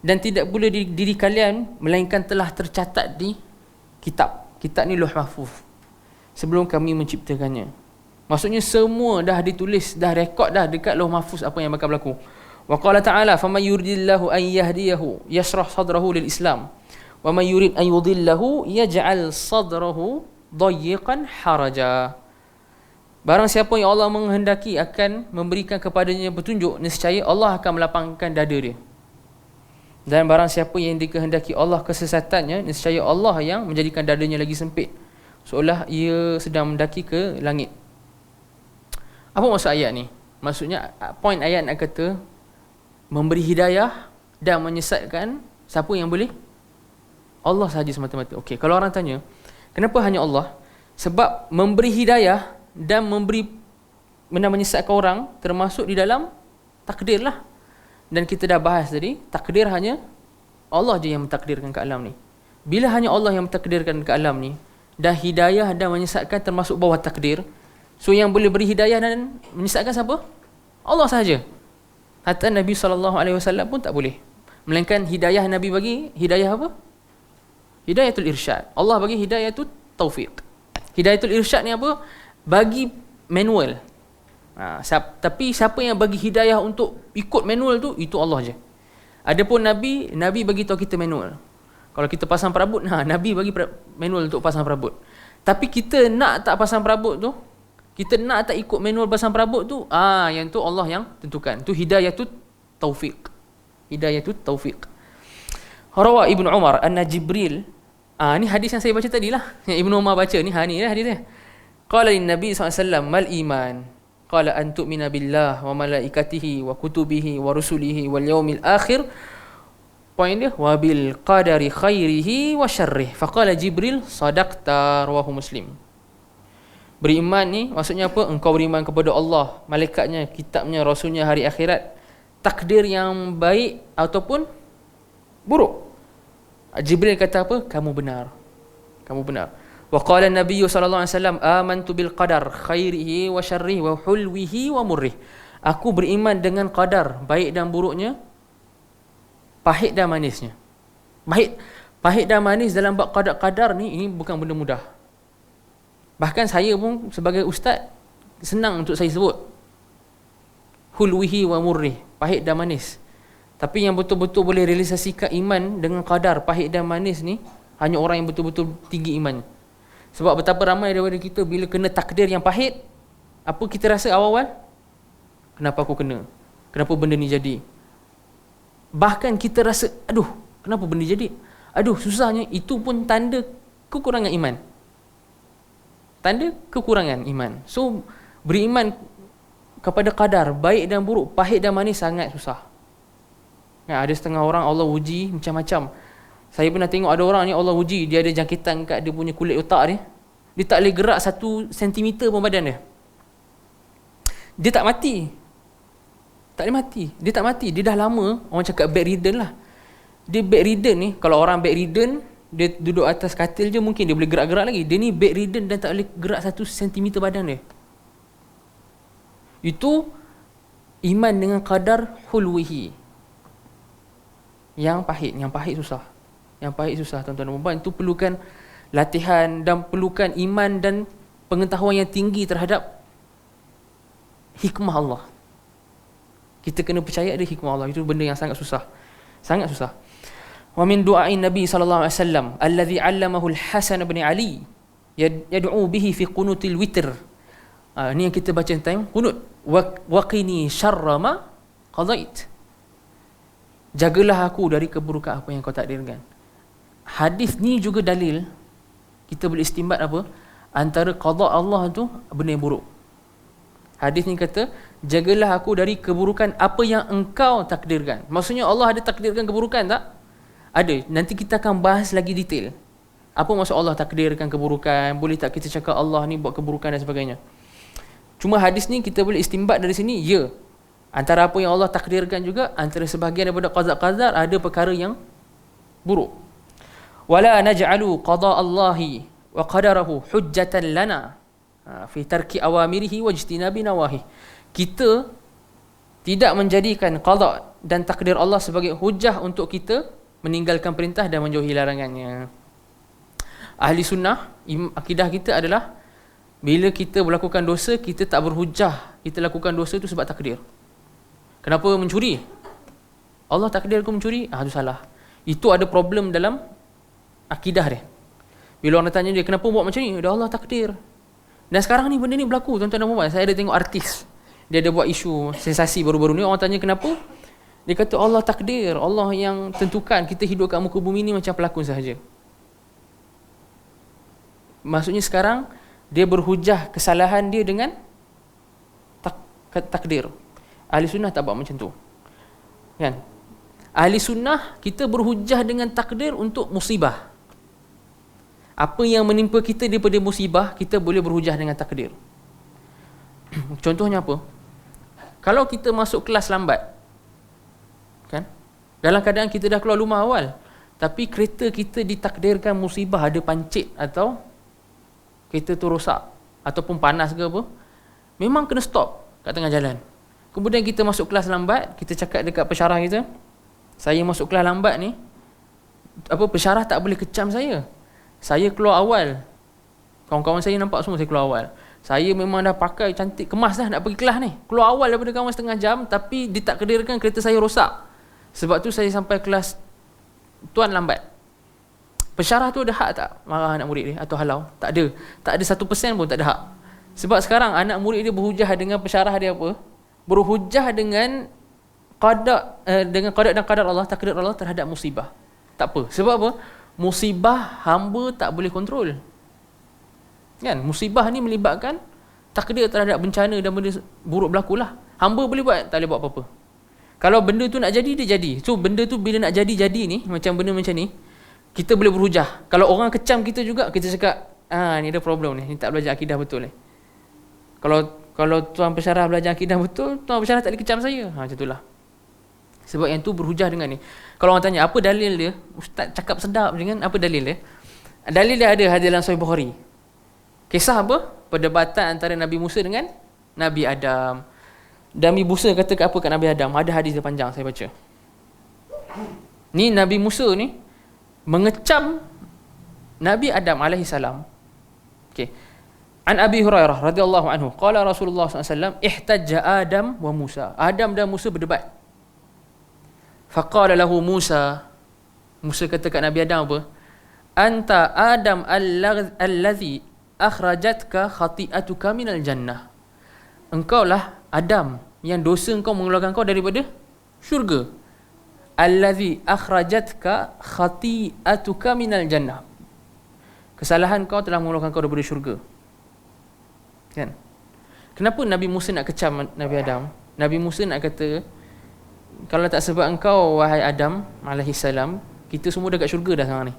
dan tidak pula di diri kalian melainkan telah tercatat di kitab. Kitab ni Lauh Mahfuz. Sebelum kami menciptakannya. Maksudnya semua dah ditulis, dah rekod dah dekat Lauh Mahfuz apa yang bakal berlaku. Wa qala ta'ala faman yuridillahu an yahdiyahu yashrah sadrahu lil Islam wa man yurid an yudillahu yaj'al sadrahu dayyiqan haraja. Barang siapa yang Allah menghendaki akan memberikan kepadanya petunjuk, nescaya Allah akan melapangkan dada dia. Dan barang siapa yang dikehendaki Allah kesesatannya, nescaya Allah yang menjadikan dadanya lagi sempit, seolah ia sedang mendaki ke langit. Apa maksud ayat ni? Maksudnya point ayat nak kata memberi hidayah dan menyesatkan siapa yang boleh? Allah sahaja semata-mata. Okey, kalau orang tanya, kenapa hanya Allah? Sebab memberi hidayah dan memberi menyesatkan orang termasuk di dalam takdir lah. Dan kita dah bahas tadi, takdir hanya Allah je yang mentakdirkan ke alam ni. Bila hanya Allah yang mentakdirkan ke alam ni, dah hidayah dan menyesatkan termasuk bawah takdir, so yang boleh beri hidayah dan menyesatkan siapa? Allah sahaja. Hatta Nabi SAW pun tak boleh. Melainkan hidayah Nabi bagi, hidayah apa? Hidayatul irsyad. Allah bagi hidayatul taufiq. Hidayatul irsyad ni apa? Bagi manual. Tapi siapa yang bagi hidayah untuk ikut manual tu, itu Allah je. Adapun Nabi bagi tahu kita manual. Kalau kita pasang perabot, Nabi bagi manual untuk pasang perabot. Tapi kita nak tak pasang perabot tu, kita nak tak ikut manual pasang perabot tu, yang tu Allah yang tentukan. Tu hidayatul taufiq. Hidayatul taufiq. Rawa Ibnu Umar anna Jibril, ni hadis yang saya baca tadi lah, yang Ibnu Umar baca ni, ni lah hadis dia. Qala lin Nabi SAW mal iman? Qala an tu'mina billah wa malaikatihi wa kutubihi wa rusulihi wal yaumil akhir. Poin dia wa bil qadari khairihi wa syarrih. Faqala Jibril sadaqta, rawahu Muslim. Beriman ni maksudnya apa? Engkau beriman kepada Allah, malaikatnya, kitabnya, rasulnya, hari akhirat, takdir yang baik ataupun buruk. Jibril kata apa? Kamu benar. Kamu benar. Wa qala an-nabiy sallallahu alaihi wasallam amantu bil qadar khairihi wa syarrihi wa hulwihi wa murrih. Aku beriman dengan qadar, baik dan buruknya, pahit dan manisnya. Pahit dan manis dalam bab qadar ni, ini bukan benda mudah. Bahkan saya pun sebagai ustaz senang untuk saya sebut hulwihi wa murrih, pahit dan manis. Tapi yang betul-betul boleh realisasikan iman dengan qadar pahit dan manis ni hanya orang yang betul-betul tinggi iman. Sebab betapa ramai daripada kita bila kena takdir yang pahit, apa kita rasa awal-awal? Kenapa aku kena? Kenapa benda ni jadi? Bahkan kita rasa, aduh, kenapa benda jadi? Aduh, susahnya. Itu pun tanda kekurangan iman. Tanda kekurangan iman. So, beriman kepada qadar, baik dan buruk, pahit dan manis sangat susah. Ada setengah orang Allah uji macam-macam. Saya pernah tengok ada orang ni Allah uji, dia ada jangkitan kat dia punya kulit otak dia. Dia tak boleh gerak 1 cm pun badan dia. Dia tak mati. Tak boleh mati. Dia tak mati. Dia dah lama, orang cakap bedridden lah. Dia bedridden ni, kalau orang bedridden, dia duduk atas katil je mungkin dia boleh gerak-gerak lagi. Dia ni bedridden dan tak boleh gerak 1 sentimeter badan dia. Itu iman dengan qadar hulwihi. Yang pahit susah. Yang pahit susah tuan-tuan dan puan. Itu perlukan latihan dan perlukan iman dan pengetahuan yang tinggi terhadap hikmah Allah. Kita kena percaya ada hikmah Allah. Itu benda yang sangat susah. Sangat susah. Wa min du'ain Nabi sallallahu alaihi wasallam alladhi 'allamahu al-Hasan bin Ali yad'u bihi fi qunutil witr. Ni yang kita baca time kunut. Waqini syarra ma qadait. Jagalah aku dari keburukan apa yang kau takdirkan. Hadis ni juga dalil kita boleh istinbat apa? Antara qada Allah tu benda yang buruk. Hadis ni kata, jagalah aku dari keburukan apa yang engkau takdirkan. Maksudnya Allah ada takdirkan keburukan tak? Ada. Nanti kita akan bahas lagi detail. Apa maksud Allah takdirkan keburukan? Boleh tak kita cakap Allah ni buat keburukan dan sebagainya? Cuma hadis ni kita boleh istinbat dari sini, ya. Antara apa yang Allah takdirkan juga, antara sebahagian daripada qada-qadar ada perkara yang buruk. Wala naj'alu qada Allahi wa qadarahu hujjatan lana fi tarki awamirihi wa ijtinabi nawahi. Kita tidak menjadikan qada dan takdir Allah sebagai hujah untuk kita meninggalkan perintah dan menjauhi larangannya. Ahli sunnah, akidah kita adalah bila kita melakukan dosa, kita tak berhujah kita lakukan dosa itu sebab takdir. Kenapa mencuri? Allah takdir aku mencuri, itu salah. Itu ada problem dalam akidah dia. Bila orang tanya dia, kenapa buat macam ni? Dah Allah takdir. Dan sekarang ni benda ni berlaku, tuan-tuan dan puan. Saya ada tengok artis, dia ada buat isu sensasi baru-baru ni. Orang tanya kenapa? Dia kata Allah takdir, Allah yang tentukan kita hidup kat muka bumi ni macam pelakon sahaja. Maksudnya sekarang dia berhujah kesalahan dia dengan takdir. Ahli sunnah tak buat macam tu, kan? Ahli sunnah kita berhujah dengan takdir untuk musibah. Apa yang menimpa kita daripada musibah, kita boleh berhujah dengan takdir. Contohnya apa? Kalau kita masuk kelas lambat, kan? Dalam keadaan kita dah keluar rumah awal, tapi kereta kita ditakdirkan musibah, ada pancit atau kereta tu rosak ataupun panas ke apa, memang kena stop kat tengah jalan. Kemudian kita masuk kelas lambat, kita cakap dekat pensyarah kita, saya masuk kelas lambat ni, pensyarah tak boleh kecam saya. Saya keluar awal. Kawan-kawan saya nampak semua saya keluar awal. Saya memang dah pakai cantik, kemas dah nak pergi kelas ni. Keluar awal daripada kawan setengah jam, tapi ditakdirkan kereta saya rosak. Sebab tu saya sampai kelas tuan lambat. Pensyarah tu ada hak tak marah anak murid dia atau halau? Tak ada. Tak ada 1% pun tak ada hak. Sebab sekarang anak murid dia berhujah dengan pensyarah dia apa? Berhujah dengan qada dan qadar Allah, takdir Allah terhadap musibah. Tak apa. Sebab apa? Musibah hamba tak boleh kontrol. Kan? Musibah ni melibatkan takdir terhadap bencana dan benda buruk berlaku lah. Hamba boleh buat, tak boleh buat apa-apa. Kalau benda tu nak jadi, dia jadi. So benda tu bila nak jadi ni, macam benda macam ni, kita boleh berhujah. Kalau orang kecam kita juga, kita cakap, ni ada problem ni tak belajar akidah betul ni. Kalau tuan pensyarah belajar akidah betul, tuan pensyarah tak dikecam saya. Macam itulah. Sebab yang tu berhujah dengan ni. Kalau orang tanya apa dalil dia, ustaz cakap sedap dengan apa dalil dia? Dalil dia ada hadis dalam Sahih Bukhari. Kisah apa? Perdebatan antara Nabi Musa dengan Nabi Adam. Nabi Musa kata apa kat Nabi Adam? Ada hadis dia panjang, saya baca. Ni Nabi Musa ni mengecam Nabi Adam alaihi salam. Okey. An Abi Hurairah radhiyallahu anhu, qala Rasulullah sallallahu alaihi wasallam, ihtajja Adam wa Musa. Adam dan Musa berdebat. Faqala lahu Musa, Musa kata kat Nabi Adam apa? Anta Adam allazi akhrajatka khati'atuka minal jannah. Engkau lah Adam yang dosa engkau mengeluarkan kau daripada syurga. Allazi akhrajatka khati'atuka minal jannah. Kesalahan kau telah mengeluarkan kau daripada syurga. Kan? Kenapa Nabi Musa nak kecam Nabi Adam? Nabi Musa nak kata, kalau tak sebab engkau wahai Adam alaihi salam, kita semua dah kat syurga dah sekarang ni.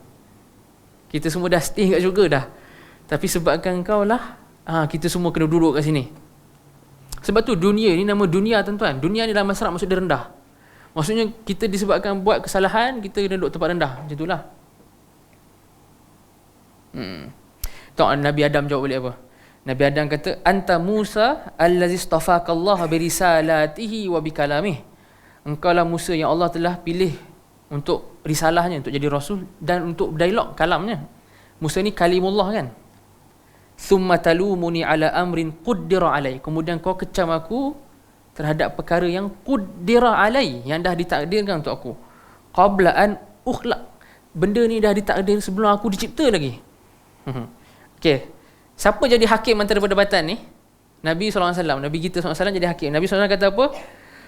Kita semua dah stay kat syurga dah. Tapi sebabkan engkau lah, kita semua kena duduk kat sini. Sebab tu dunia ni nama dunia, tuan-tuan. Dunia ni dalam masyarakat maksud dia rendah. Maksudnya kita disebabkan buat kesalahan, kita kena duduk tempat rendah. Macam itulah. Tengok Nabi Adam jawab balik apa? Nabi Adam kata, anta Musa allazi istafaka Allah bi risalatihi wa bi kalamih. Engkaulah Musa yang Allah telah pilih untuk risalahnya, untuk jadi rasul dan untuk dialog kalamnya. Musa ni kalimullah kan. Thumma talumuni ala amrin quddira alai. Kemudian kau kecam aku terhadap perkara yang quddira alai, yang dah ditakdirkan untuk aku. Qabla an ukhlaq. Benda ni dah ditakdir sebelum aku dicipta lagi. Okey. Siapa jadi hakim antara perdebatan ni? Nabi SAW. Nabi kita SAW jadi hakim. Nabi SAW kata apa?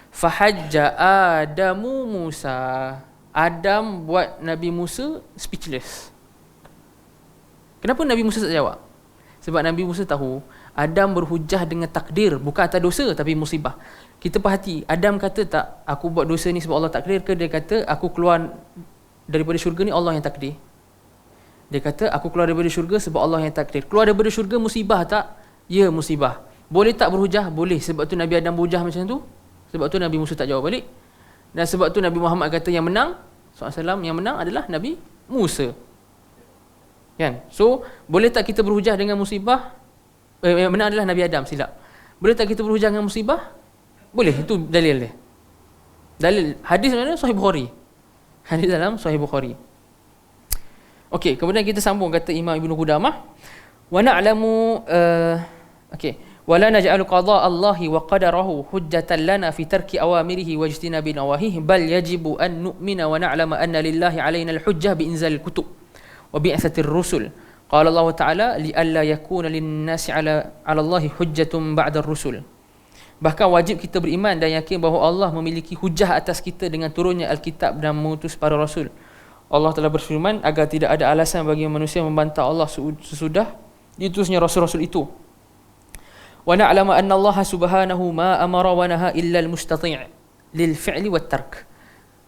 Fahajja Adamu Musa. Adam buat Nabi Musa speechless. Kenapa Nabi Musa tak jawab? Sebab Nabi Musa tahu Adam berhujah dengan takdir, bukan atas dosa tapi musibah. Kita perhati, Adam kata tak, aku buat dosa ni sebab Allah takdir ke? Dia kata aku keluar daripada syurga ni Allah yang takdir. Dia kata aku keluar daripada syurga sebab Allah yang takdir. Keluar daripada syurga musibah tak? Ya, musibah. Boleh tak berhujah? Boleh. Sebab tu Nabi Adam berhujah macam tu. Sebab tu Nabi Musa tak jawab balik. Dan sebab tu Nabi Muhammad kata yang menang SAW, yang menang adalah Nabi Musa. Kan? So, boleh tak kita berhujah dengan musibah? Yang menang adalah Nabi Adam, silap. Boleh tak kita berhujah dengan musibah? Boleh, itu dalil dia. Dalil hadis mana? Sahih Bukhari. Hadis dalam Sahih Bukhari. Okey, kemudian kita sambung kata Imam Ibnu Qudamah, wa na'lamu okey, wala naj'alu qada Allahi wa qadarahu hujjatan lana fi tarki awamirihi wa ijtinabi nawahihi bal yajibu an nu'mina wa na'lama anna lillahi 'alaina al-hujjah bi inzalil kutub wa bi'atsatir rusul. Qala Allah Ta'ala li alla yakuna lin-nasi 'ala Allahi hujjatun ba'da ar-rusul. Bahkan wajib kita beriman dan yakin bahawa Allah memiliki hujah atas kita dengan turunnya Alkitab dan mengutus para rasul. Allah telah berfirman agar tidak ada alasan bagi manusia membantah Allah sesudah diutusnya rasul-rasul itu. Wa na'lamu anna Allah subhanahu ma amara wa naha illa al-mustati' lil fi'li wat tark.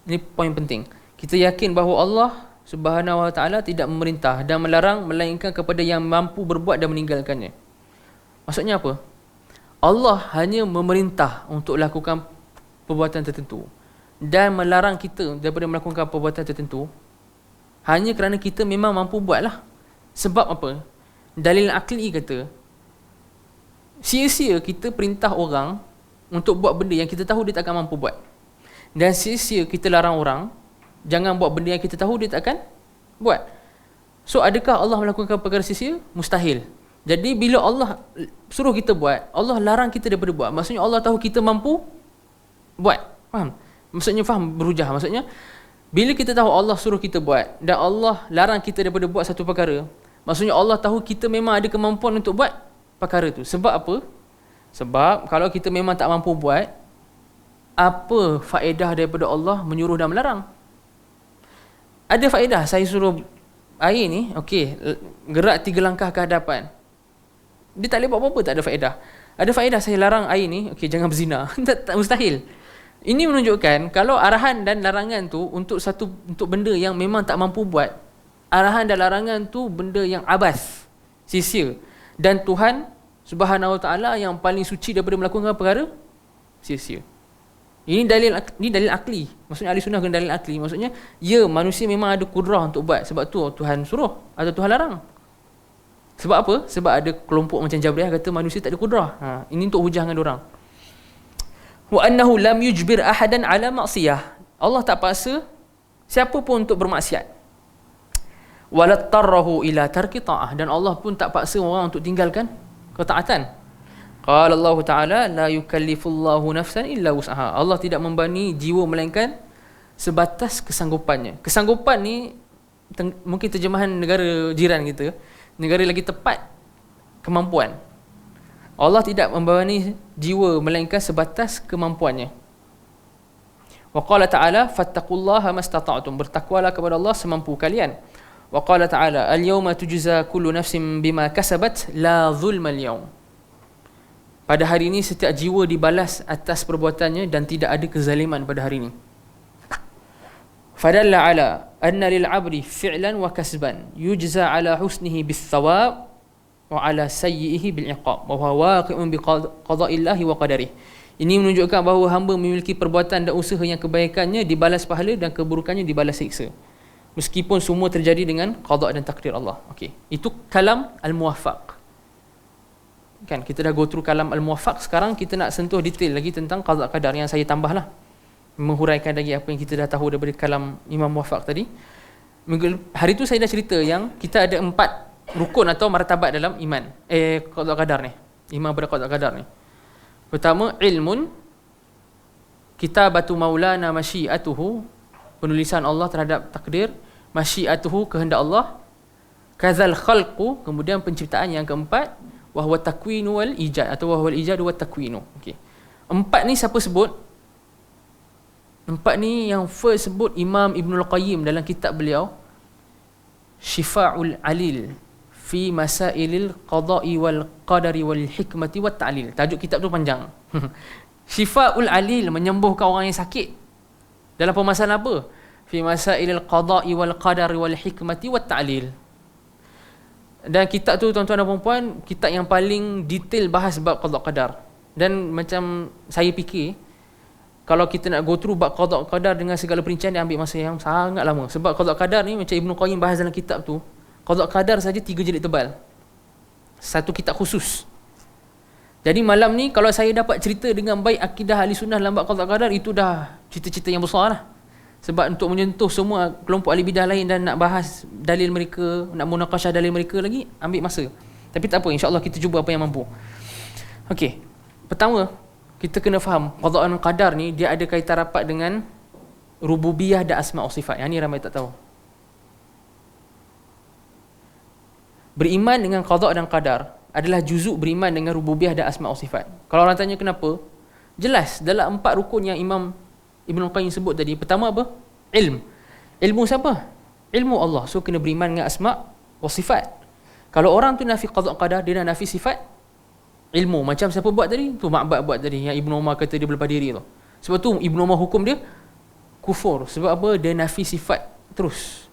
Ini poin penting. Kita yakin bahawa Allah Subhanahu wa taala tidak memerintah dan melarang melainkan kepada yang mampu berbuat dan meninggalkannya. Maksudnya apa? Allah hanya memerintah untuk lakukan perbuatan tertentu dan melarang kita daripada melakukan perbuatan tertentu hanya kerana kita memang mampu buatlah. Sebab apa? Dalil akli kata sia-sia kita perintah orang untuk buat benda yang kita tahu dia takkan mampu buat. Dan sia-sia kita larang orang jangan buat benda yang kita tahu dia takkan buat. So adakah Allah melakukan perkara sia-sia? Mustahil. Jadi bila Allah suruh kita buat, Allah larang kita daripada buat. Maksudnya Allah tahu kita mampu buat. Faham? Maksudnya faham berhujah. Maksudnya bila kita tahu Allah suruh kita buat dan Allah larang kita daripada buat satu perkara, maksudnya Allah tahu kita memang ada kemampuan untuk buat perkara tu. Sebab apa? Sebab kalau kita memang tak mampu buat, apa faedah daripada Allah menyuruh dan melarang? Ada faedah saya suruh air ni, okey, gerak 3 langkah ke hadapan. Dia tak boleh buat apa-apa, tak ada faedah. Ada faedah saya larang air ni, okey, jangan berzina. tak mustahil. Ini menunjukkan kalau arahan dan larangan tu untuk benda yang memang tak mampu buat, arahan dan larangan tu benda yang abas, sia-sia. Dan Tuhan Subhanahu wa taala yang paling suci daripada melakukan perkara sia-sia. Ini dalil akli. Maksudnya ahli sunnah guna dalil akli. Maksudnya ya, manusia memang ada kudrah untuk buat. Sebab tu Tuhan suruh atau Tuhan larang. Sebab apa? Sebab ada kelompok macam Jabriyah kata manusia tak ada kudrah. Ini untuk hujah dengan orang. Wa annahu lam yujbir ahadan ala ma'siyah. Allah tak paksa siapa pun untuk bermaksiat. Walattarrahu ila tarki ta'ah, dan Allah pun tak paksa orang untuk tinggalkan ketaatan. Qala Allah Ta'ala la yukallifullahu nafsan illa wus'aha. Allah tidak membebani jiwa melainkan sebatas kesanggupannya. Kesanggupan ni mungkin terjemahan negara jiran kita, negara lagi tepat kemampuan. Allah tidak membebani jiwa melainkan sebatas kemampuannya. Wa qala ta'ala fattaqullaha mastata'tum. Bertakwalah kepada Allah semampu kalian. Wa qala ta'ala al-yawma tujza kullu nafsin bima kasabat la zulma al-yawm. Pada hari ini setiap jiwa dibalas atas perbuatannya dan tidak ada kezaliman pada hari ini. Fadalla ala anna lil 'abdi fi'lan wa kasban yujza ala husnihi bis thawab wa ala sayyi'ihi bil iqab wa huwa waqi'un bi qada'illahi wa qadarihi. Ini menunjukkan bahawa hamba memiliki perbuatan dan usaha yang kebaikannya dibalas pahala dan keburukannya dibalas siksa. meskipun semua terjadi dengan qada dan takdir Allah. Okey, itu kalam al-muwaffaq. Kan kita dah go through kalam al-muwaffaq, sekarang kita nak sentuh detail lagi tentang qada qadar yang saya tambahlah, menghuraikan lagi apa yang kita dah tahu daripada kalam Imam Muwaffaq tadi. Hari tu saya dah cerita yang kita ada 4 rukun atau martabat dalam iman qada qadar ni, iman pada qada qadar ni. Pertama, ilmun, kitabatu maulana masyiatuhu, penulisan Allah terhadap takdir, masyiatuhu, kehendak Allah, kadzal khalqu, kemudian penciptaan yang keempat, wa huwa takwinu wal ijad atau wa huwa al ijad wa takwinu. Okey. 4 ni siapa sebut? 4 ni yang first sebut Imam Ibnul Qayyim dalam kitab beliau Shifa'ul Alil fi Masailil Qada'i wal Qadari wal Hikmati wat Ta'lil. Tajuk kitab tu panjang. Shifa'ul Alil, menyembuhkan orang yang sakit. Dalam permasalahan apa? Fi Masailil Qada'i wal Qadari wal Hikmati wat Ta'lil. Dan kitab tu tuan-tuan dan puan-puan, kitab yang paling detail bahas bab qada qadar. Dan macam saya fikir, kalau kita nak go through bab qada qadar dengan segala perincian, dia ambil masa yang sangat lama. Sebab qada qadar ni macam Ibnu Qayyim bahas dalam kitab tu, qada qadar saja 3 jilid tebal. Satu kitab khusus. Jadi malam ni kalau saya dapat cerita dengan baik akidah ahli sunnah dalam bab qada qadar, itu dah cerita-cerita yang besar lah. Sebab untuk menyentuh semua kelompok ahli bidah lain dan nak bahas dalil mereka, nak munaqashah dalil mereka lagi, ambil masa. Tapi tak apa, insya-Allah kita cuba apa yang mampu. Okey. Pertama, kita kena faham qada dan qadar ni dia ada kaitan rapat dengan rububiyah dan asma' wa sifat. Yang ni ramai tak tahu. Beriman dengan qada dan qadar adalah juzuk beriman dengan rububiyah dan asma' wa sifat. Kalau orang tanya kenapa? Jelas dalam 4 rukun yang Imam Ibn Qayyim sebut tadi. Pertama apa? Ilmu siapa? Ilmu Allah. So kena beriman dengan asma' wa sifat. Kalau orang tu nafi qada qadar, dia nak nafi sifat ilmu. Macam siapa buat tadi? Tu Ma'bad buat tadi, yang Ibn Umar kata dia berlepas diri tu. Sebab tu Ibn Umar hukum dia kufur. Sebab apa? Dia nafi sifat terus,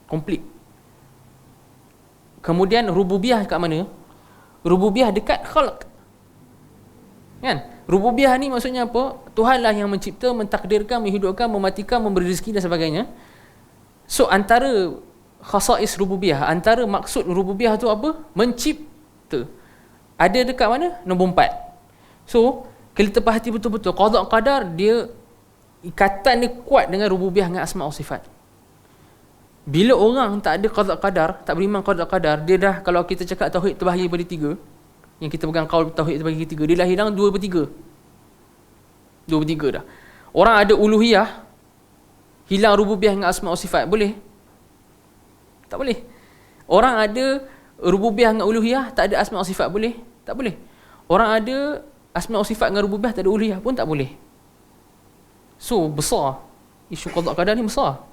komplit. Kemudian rububiyah kat mana? Rububiyah dekat khalq, kan? Rububiyah ni maksudnya apa? Tuhanlah yang mencipta, mentakdirkan, menghidupkan, mematikan, memberi rezeki dan sebagainya. So antara khasais rububiyah, antara maksud rububiyah tu apa? Mencipta. Ada dekat mana? Nombor 4. So kita perhati betul-betul qada qadar, dia ikatan dia kuat dengan rububiyah dengan asma' wa sifat. Bila orang tak ada qada qadar, tak beriman qada qadar, dia dah, kalau kita cakap tauhid terbahagi pada 3, yang kita pegang qaul tauhid terbahagi 3, dia dah hilang 2/3. 2/3 dah. Orang ada uluhiyah, hilang rububiyah dengan asma' wa sifat, boleh? Tak boleh. Orang ada rububiyah dengan uluhiyah, tak ada asma' wa sifat, boleh? Tak boleh. Orang ada asma' wa sifat dengan rububiyah, tak ada uluhiyah pun tak boleh. So besar isu qada qadar ni, besar.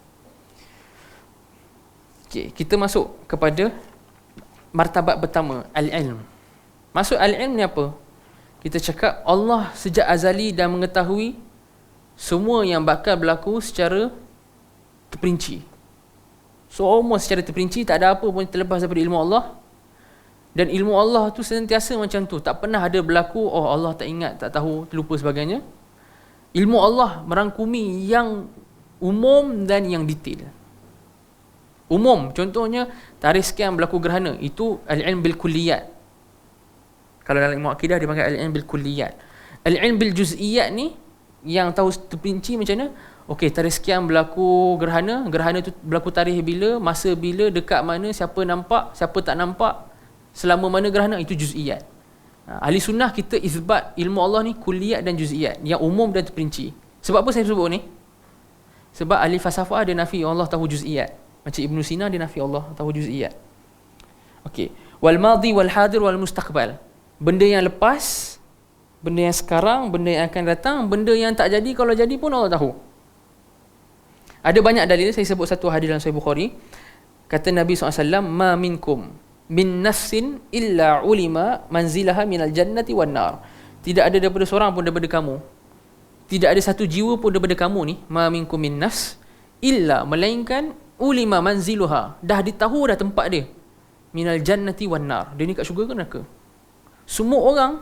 Okay, kita masuk kepada martabat pertama, al-ilm. Maksud al-ilm ni apa? Kita cakap Allah sejak azali dah mengetahui semua yang bakal berlaku secara terperinci. So almost secara terperinci, tak ada apa pun terlepas daripada ilmu Allah. Dan ilmu Allah tu sentiasa macam tu, tak pernah ada berlaku oh Allah tak ingat, tak tahu, terlupa sebagainya. Ilmu Allah merangkumi yang umum dan yang detail. Umum, contohnya tarikh sekian berlaku gerhana, itu al-ilm bil kulliyat. Kalau dalam ilmu akidah dia panggil al-ilm bil kulliyat. Al-ilm bil juz'iyat ni yang tahu terperinci macam mana? Okey, tarikh sekian berlaku gerhana, gerhana tu berlaku tarikh bila, masa bila, dekat mana, siapa nampak, siapa tak nampak, selama mana gerhana, itu juz'iyat. Ahli sunnah kita isbat ilmu Allah ni kulliyat dan juz'iyat, yang umum dan terperinci. Sebab apa saya sebut ni? Sebab ahli falsafah dia nafi Allah tahu juz'iyat. Macam Ibn Sina dia nafi Allah tahu juz'iyat. Okey, wal madhi wal hadir wal mustaqbal. Benda yang lepas, benda yang sekarang, benda yang akan datang, benda yang tak jadi, kalau jadi pun Allah tahu. Ada banyak dalil, saya sebut satu hadis dalam Sahih Bukhari. Kata Nabi SAW, ma minkum min nafsin illa ulima manzilaha minal jannati wan nar. Tidak ada daripada seorang pun daripada kamu, tidak ada satu jiwa pun daripada kamu ni, ma minkum min nafs illa, melainkan ulima manziluha, dah ditahu dah tempat dia, minal jannati wan nar, dia ni kat syurga ke neraka. Semua orang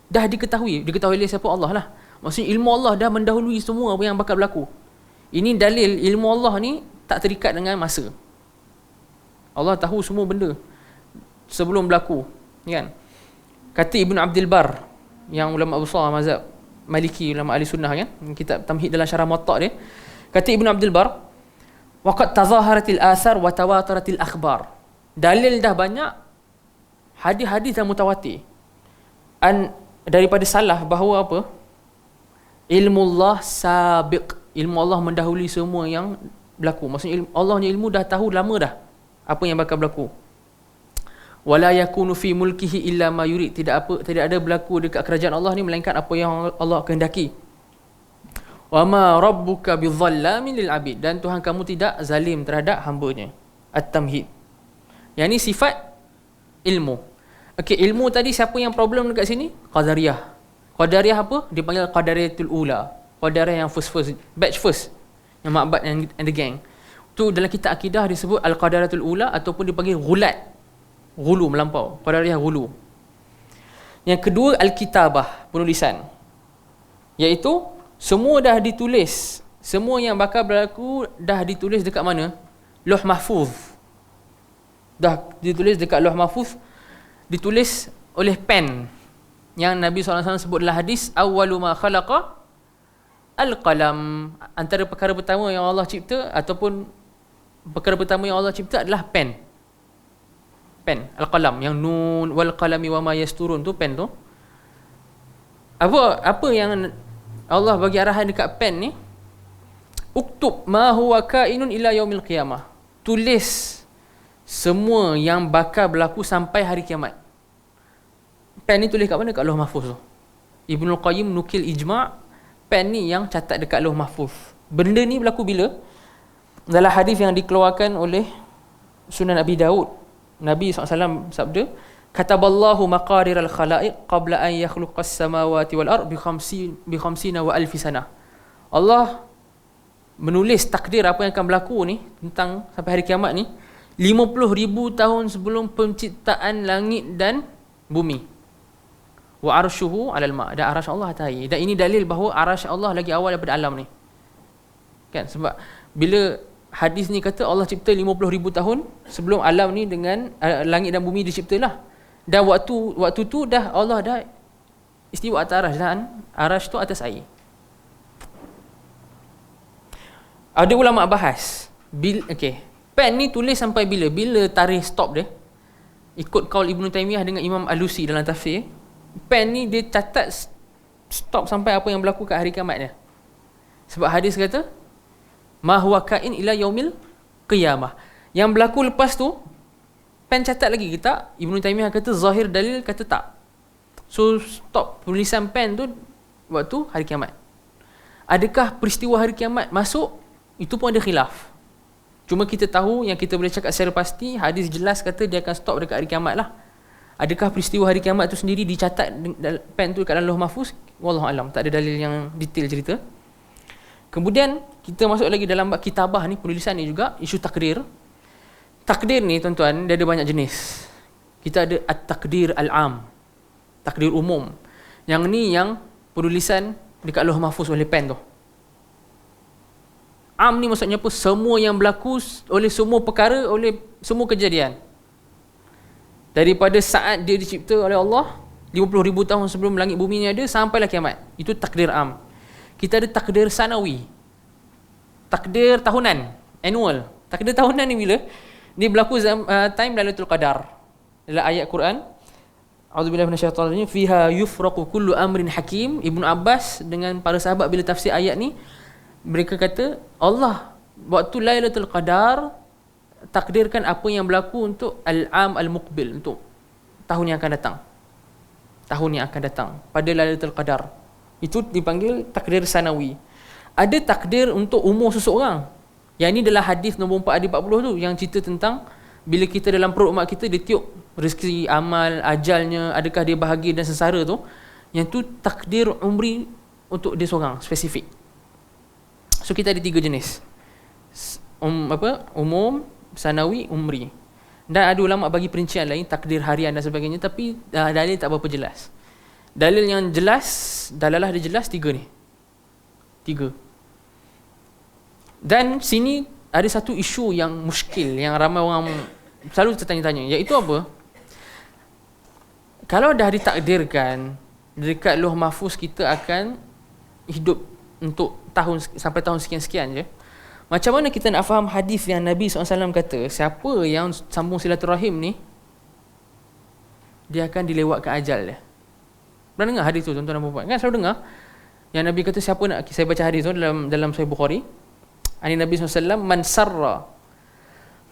dah diketahui oleh siapa? Allah lah. Maksudnya ilmu Allah dah mendahului semua apa yang bakal berlaku. Ini dalil ilmu Allah ni tak terikat dengan masa. Allah tahu semua benda sebelum berlaku, kan? Kata Ibn Abdul Bar, yang ulama besar mazhab Maliki, ulama ahli sunnah, kan, kitab Tamhid dalam syarah Muwatta dia, kata Ibn Abdul Bar, waqad tazaharatil athar wa tawataratil akhbar, dalil dah banyak, hadis-hadis dah mutawatir daripada salaf bahawa apa, ilmu Allah sabiq, ilmu Allah mendahului semua yang berlaku. Maksudnya Allah punya ilmu dah tahu lama dah apa yang bakal berlaku. Wala yakunu fi mulkihi illa ma yurid, tidak ada berlaku dekat kerajaan Allah ni melainkan apa yang Allah kehendaki. Wa ma rabbuka bizallamin lil abid, dan Tuhan kamu tidak zalim terhadap hamba-Nya. At-Tamhid. Yang ni sifat ilmu. Okey, ilmu tadi siapa yang problem dekat sini? Qadariyah. Qadariyah apa? Dipanggil Qadariyatul Ula. Qadariyah yang first, batch first. Yang Ma'bad and the gang. Tu dalam kitab akidah disebut Al-Qadariyatul Ula, ataupun dipanggil Ghulat. Ghulu, melampau. Qadariyah ghulu. Yang kedua, Al-Kitabah, penulisan. Iaitu semua dah ditulis. Semua yang bakal berlaku dah ditulis dekat mana? Lauh Mahfuz. Dah ditulis dekat Lauh Mahfuz. Ditulis oleh pen. Yang Nabi SAW sebut dalam hadis, awwalu ma khalaqa al-qalam. Antara perkara pertama yang Allah cipta, ataupun perkara pertama yang Allah cipta adalah pen. Pen, al-qalam, yang nun wal qalami wa ma yasturun tu, pen tu. Apa yang Allah bagi arahan dekat pen ni? Uktub ma huwa kainun ila yaumil qiyamah. Tulis semua yang bakal berlaku sampai hari kiamat. Pen ni tulis kat mana? Kat Lauh Mahfuz tu. Ibnul Qayyim nukil ijma', pen ni yang catat dekat Lauh Mahfuz. Benda ni berlaku bila? Dalam hadis yang dikeluarkan oleh Sunan Abi Daud, Nabi SAW sabda, kataballahu maqadir al-khalaiq qabla an yakhluqas samawati wal ard bi khamsina wa alfi sanah. Allah menulis takdir apa yang akan berlaku ni tentang sampai hari kiamat ni 50,000 tahun sebelum penciptaan langit dan bumi. Wa arshuhu 'alal ma', dan arasy Allah atas air. Dan ini dalil bahawa arasy Allah lagi awal daripada alam ni. Kan, sebab bila hadis ni kata Allah cipta 50,000 tahun sebelum alam ni dengan langit dan bumi diciptalah. Dan waktu tu dah Allah dah istiwa atas arasy, dan arasy tu atas air. Ada ulama bahas pen ni tulis sampai bila? Bila tarikh stop dia? Ikut kaul Ibn Taymiyah dengan Imam Alusi dalam tafsir, pen ni dia catat stop sampai apa yang berlaku kat hari kiamat dia. Sebab hadis kata ma huwa kain ila yaumil qiyamah. Yang berlaku lepas tu pen catat lagi kita. Ibn Taymiyah kata zahir dalil kata tak. So stop tulisan pen tu waktu hari kiamat. Adakah peristiwa hari kiamat masuk? Itu pun ada khilaf. Cuma kita tahu, yang kita boleh cakap secara pasti, hadis jelas kata dia akan stop dekat hari kiamat lah. Adakah peristiwa hari kiamat tu sendiri dicatat pen tu dekat dalam Lauh Mahfuz? Wallahu alam, tak ada dalil yang detail cerita. Kemudian kita masuk lagi dalam bab kitabah ni, penulisan ni juga, isu takdir. Takdir ni tuan-tuan, dia ada banyak jenis. Kita ada at-takdir al-am, takdir umum. Yang ni yang penulisan dekat Lauh Mahfuz oleh pen tu. Am ni maksudnya apa? Semua yang berlaku oleh semua perkara, oleh semua kejadian. Daripada saat dia dicipta oleh Allah 50,000 tahun sebelum langit bumi ni ada sampailah kiamat. Itu takdir am. Kita ada takdir sanawi, takdir tahunan, annual. Takdir tahunan ni bila? Dia berlaku time Lailatul Qadar. Dalam ayat Quran, a'udzubillahi minasyaitonir rajim, fiha yufraqu kullu amrin hakim. Ibnu Abbas dengan para sahabat bila tafsir ayat ni, mereka kata Allah waktu Lailatul Qadar takdirkan apa yang berlaku untuk al-am al-muqbil, untuk tahun yang akan datang. Tahun yang akan datang pada Lailatul Qadar. Itu dipanggil takdir sanawi. Ada takdir untuk umur seseorang. Yang ini adalah hadis nombor 4 di 40 tu, yang cerita tentang bila kita dalam perut mak kita dia tiup rezeki, amal, ajalnya, adakah dia bahagia dan sengsara tu. Yang tu takdir umri untuk dia seorang spesifik. So kita ada 3 jenis. Umum, sanawi, umri. Dan ada ulama bagi perincian lain, takdir harian dan sebagainya, tapi dalil tak berapa jelas. Dalil yang jelas, dalalah dia jelas 3 ni. 3. Dan sini ada satu isu yang muskil, yang ramai orang selalu tertanya-tanya, iaitu apa? Kalau dah ditakdirkan dekat Lauh Mahfuz kita akan hidup untuk tahun sampai tahun sekian-sekian je, macam mana kita nak faham hadis yang Nabi SAW kata siapa yang sambung silaturahim ni dia akan dilewatkan ajal dia? Pernah dengar hadis tu tuan-tuan dan puan-puan? Kan selalu dengar yang Nabi kata, siapa nak, saya baca hadis tu dalam Sahih Bukhari, ani Nabi SAW, man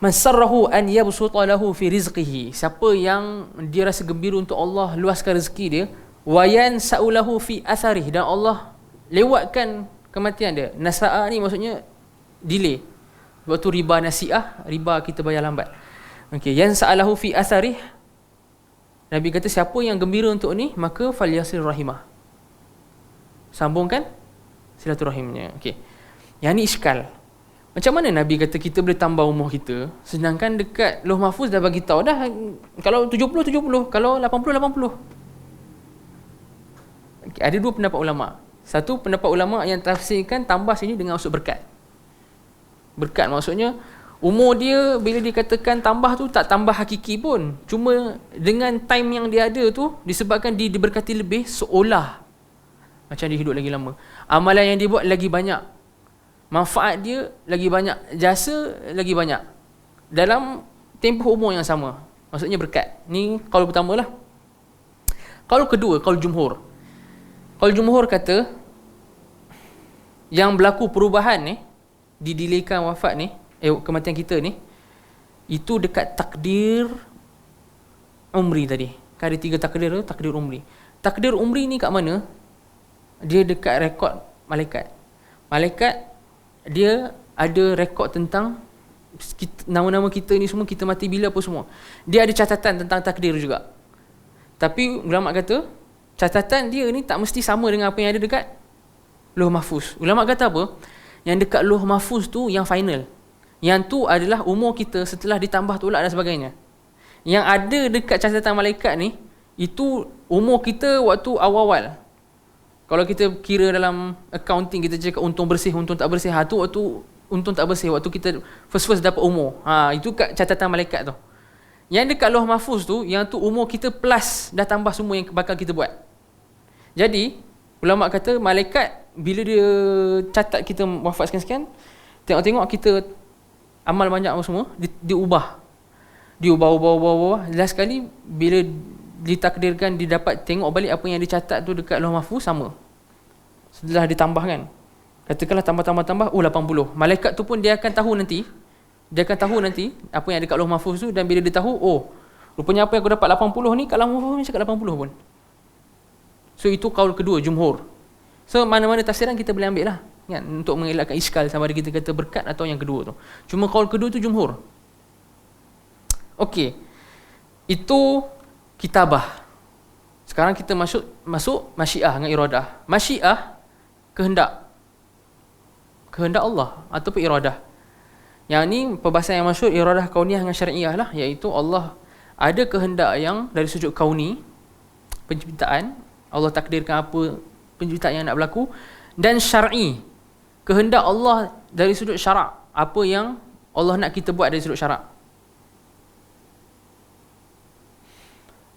sarrahu an yabsuta lahu fi rizqihi, siapa yang dia rasa gembira untuk Allah luaskan rezeki dia, wa yansa'u lahu fi atharih, dan Allah lewatkan kematian dia. Nasa'a ni maksudnya delay. Sebab tu riba nasi'ah, riba kita bayar lambat. Okey, yansa'alahu fi atharih, Nabi kata siapa yang gembira untuk ni, maka falyasil rahimah, sambungkan silaturahimnya. Okey, yang ni iskal. Macam mana Nabi kata kita boleh tambah umur kita, sedangkan dekat Lauh Mahfuz dah bagi tahu dah, kalau 70 kalau 80. Okay, ada dua pendapat ulama. Satu pendapat ulama yang tafsirkan tambah sini dengan maksud berkat. Berkat maksudnya umur dia bila dikatakan tambah tu tak tambah hakiki pun, cuma dengan time yang dia ada tu disebabkan dia diberkati lebih, seolah macam dia hidup lagi lama, amalan yang dia buat lagi banyak, manfaat dia lagi banyak, jasa lagi banyak dalam tempoh umur yang sama. Maksudnya berkat. Ni qaul pertama lah. Qaul kedua, qaul jumhur. Qaul jumhur kata yang berlaku perubahan ni, didelaykan wafat ni, kematian kita ni, itu dekat takdir umri tadi. Kan ada 3 takdir tu, takdir umri. Takdir umri ni kat mana? Dia dekat rekod malaikat. Malaikat dia ada rekod tentang nama-nama kita ni semua, kita mati bila apa semua. Dia ada catatan tentang takdir juga. Tapi ulama kata catatan dia ni tak mesti sama dengan apa yang ada dekat Lauh Mahfuz. Ulama kata apa? Yang dekat Lauh Mahfuz tu yang final. Yang tu adalah umur kita setelah ditambah tolak dan sebagainya. Yang ada dekat catatan malaikat ni, itu umur kita waktu awal-awal. Kalau kita kira dalam accounting, kita cakap untung bersih, untung tak bersih. Tu waktu untung tak bersih, waktu kita first dapat umur. Itu kat catatan malaikat tu. Yang dekat Lauh Mahfuz tu, yang tu umur kita plus dah tambah semua yang bakal kita buat. Jadi, ulama kata malaikat bila dia catat kita wafat sekian-sekian, tengok-tengok kita amal banyak apa semua, diubah. Diubah. Last sekali bila ditakdirkan didapat tengok balik apa yang dicatat tu dekat Lauh Mahfuz, sama. Setelah ditambah kan, katakanlah tambah 80. Malaikat tu pun dia akan tahu nanti apa yang ada kat Lauh Mahfuz tu, dan bila dia tahu, rupanya apa yang aku dapat 80 ni kat Lauh Mahfuz macam kat 80 pun. So itu kaul kedua jumhur. So mana-mana tafsiran kita boleh ambil lah kan, untuk mengelakkan iskal sama ada kita kata berkat atau yang kedua tu. Cuma kaul kedua tu jumhur. Okey, itu kitabah. Sekarang kita masuk masyiah dengan iradah. Masyiah kehendak Allah ataupun iradah. Yang ni perbahasan yang masyhur, iradah kauniyah dengan syar'iyah lah, iaitu Allah ada kehendak yang dari sudut kauni, penciptaan, Allah takdirkan apa penciptaan yang nak berlaku, dan syar'i, kehendak Allah dari sudut syarak, apa yang Allah nak kita buat dari sudut syarak.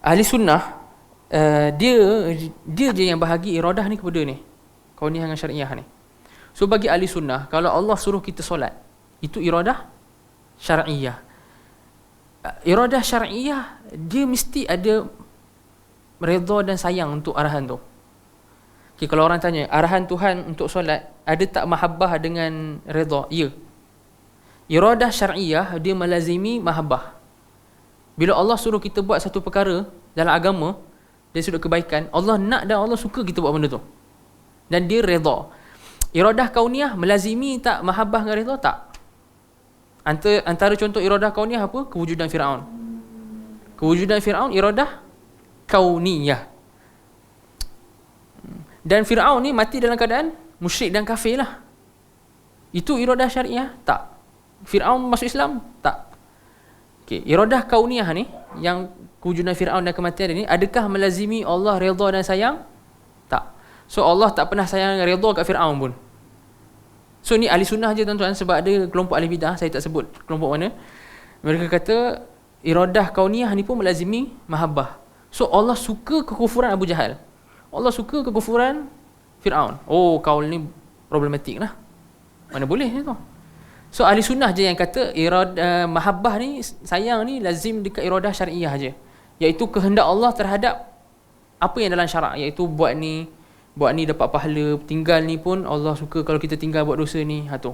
Ahli sunnah dia je yang bahagi iradah ni kepada ni, kauniyah dengan syar'iyah ni. So bagi ahli sunnah, kalau Allah suruh kita solat, itu iradah syar'iyah. Iradah syar'iyah dia mesti ada redha dan sayang untuk arahan tu. Okay, kalau orang tanya arahan Tuhan untuk solat ada tak mahabbah dengan redha? Ya. Iradah syar'iyah dia melazimi mahabbah. Bila Allah suruh kita buat satu perkara dalam agama dari sudut kebaikan, Allah nak dan Allah suka kita buat benda tu, dan dia redha. Iradah kauniyah melazimi tak mahabbah dengan redha? Tak. Antara contoh iradah kauniyah apa? Kewujudan Firaun. Kewujudan Firaun iradah kauniyah. Dan Firaun ni mati dalam keadaan musyrik dan kafir lah. Itu iradah syariah? Tak. Firaun masuk Islam? Tak. Okay, iradah kauniyah ni, yang kewujudan Firaun dan kematian dia ni, adakah melazimi Allah redha dan sayang? Tak. So Allah tak pernah sayang dan redha kat Firaun pun. So ni ahli sunnah je tuan-tuan, sebab ada kelompok ahli bidah, saya tak sebut kelompok mana. Mereka kata iradah kauniyah ni pun melazimi mahabbah. So Allah suka kekufuran Abu Jahal, Allah suka kekufuran Fir'aun. Oh, kaul ni problematik lah, mana boleh tu. So ahli sunnah je yang kata iradah mahabbah ni, sayang ni lazim dekat iradah syariah je, iaitu kehendak Allah terhadap apa yang dalam syarak, iaitu buat ni dapat pahala, tinggal ni pun Allah suka kalau kita tinggal buat dosa ni. Tu.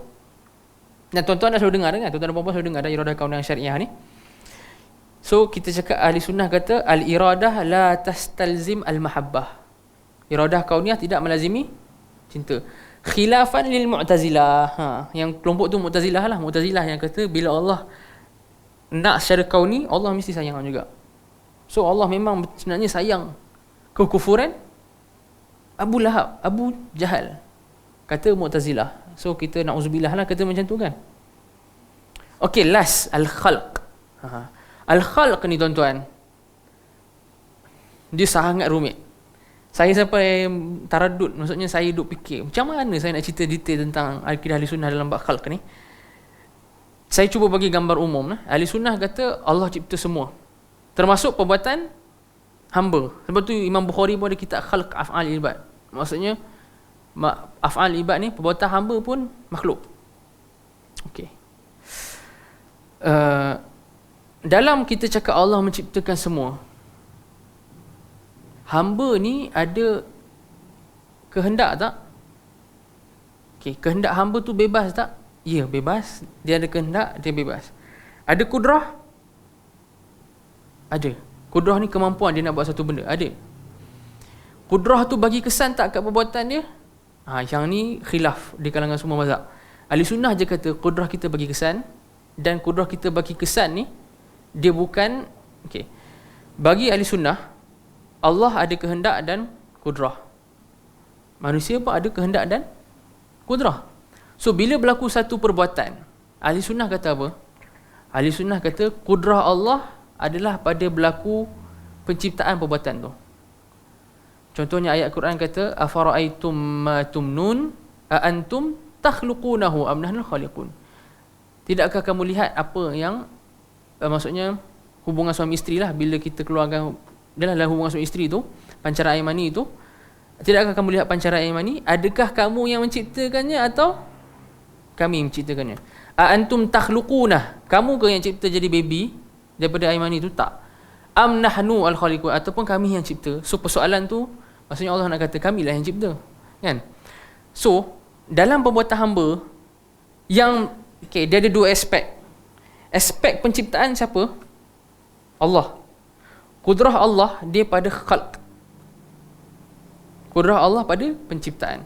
Dan tuan-tuan dah selalu dengar kan, tuan-tuan dan puan-puan selalu dengar ada iradah kauniyah syariah ni. So kita cakap ahli sunnah kata al-iradah la tastalzim al-mahabbah. Iradah kauniyah tidak melazimi cinta. Khilafan lil Mu'tazilah. Yang kelompok tu Mu'tazilah lah. Mu'tazilah yang kata bila Allah nak secara kauni, Allah mesti sayang juga. So Allah memang sebenarnya sayang kekufuran Abu Lahab, Abu Jahal, kata Mu'tazilah. So kita na'udzubillah lah kata macam tu kan. Okay, last al-khalq. Al-khalq ni tuan-tuan, dia sangat rumit. Saya sampai taradud, maksudnya saya duk fikir macam mana saya nak cerita detail tentang akidah ahli sunnah dalam bab khalq ni. Saya cuba bagi gambar umum. Ahli sunnah kata Allah cipta semua, termasuk perbuatan hamba. Sebab tu Imam Bukhari pun ada kitab khalq af'al ibad. Maksudnya af'al ibad ni perbuatan hamba pun makhluk. Okey. Dalam kita cakap Allah menciptakan semua, hamba ni ada kehendak tak? Okey, kehendak hamba tu bebas tak? Ya, bebas. Dia ada kehendak, dia bebas. Ada kudrah? Ada. Kudrah ni kemampuan dia nak buat satu benda, ada. Kudrah tu bagi kesan tak kat perbuatan dia? Yang ni khilaf di kalangan semua mazhab. Ahli sunnah je kata kudrah kita bagi kesan, dan kudrah kita bagi kesan ni dia bukan, okey. Bagi ahli sunnah, Allah ada kehendak dan kudrah. Manusia pun ada kehendak dan kudrah. So bila berlaku satu perbuatan, ahli sunnah kata apa? Ahli sunnah kata kudrah Allah adalah pada berlaku penciptaan perbuatan tu. Contohnya ayat Quran kata afara'aitum ma tumnun a antum takhluqunahu am nahnul khaliqun. Tidakkah kamu lihat apa yang maksudnya hubungan suami isteri lah, bila kita keluarkan dalam hubungan suami isteri tu, pancaran air mani tu, tidakkah kamu lihat pancaran air mani? Adakah kamu yang menciptakannya atau kami menciptakannya? A antum takhluqunah, kamu ke yang cipta jadi baby daripada air mani tu? Tak. Am nahnu al-khaliqun, ataupun kami yang cipta? So persoalan tu maksudnya Allah nak kata kamilah yang cipta, kan? So dalam perbuatan hamba yang dia ada dua aspek. Aspek penciptaan siapa? Allah. Kudrah Allah dia pada khalq. Kudrah Allah pada penciptaan.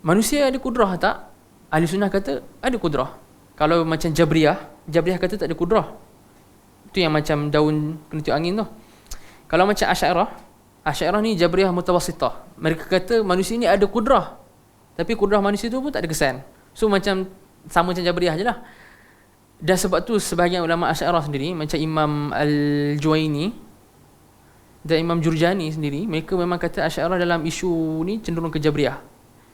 Manusia ada kudrah tak? Ahli sunnah kata ada kudrah. Kalau macam Jabriyah kata tak ada kudrah. Itu yang macam daun kena tiup angin tu. Kalau macam Asy'ariyah ni Jabriyah mutawassitah. Mereka kata manusia ni ada kudrah, tapi kudrah manusia tu pun tak ada kesan. So macam sama macam Jabriyah je lah. Dan sebab tu sebahagian ulama Asy'ariyah sendiri, macam Imam Al-Juwaini dan Imam Jurjani sendiri, mereka memang kata Asy'ariyah dalam isu ni cenderung ke Jabriyah.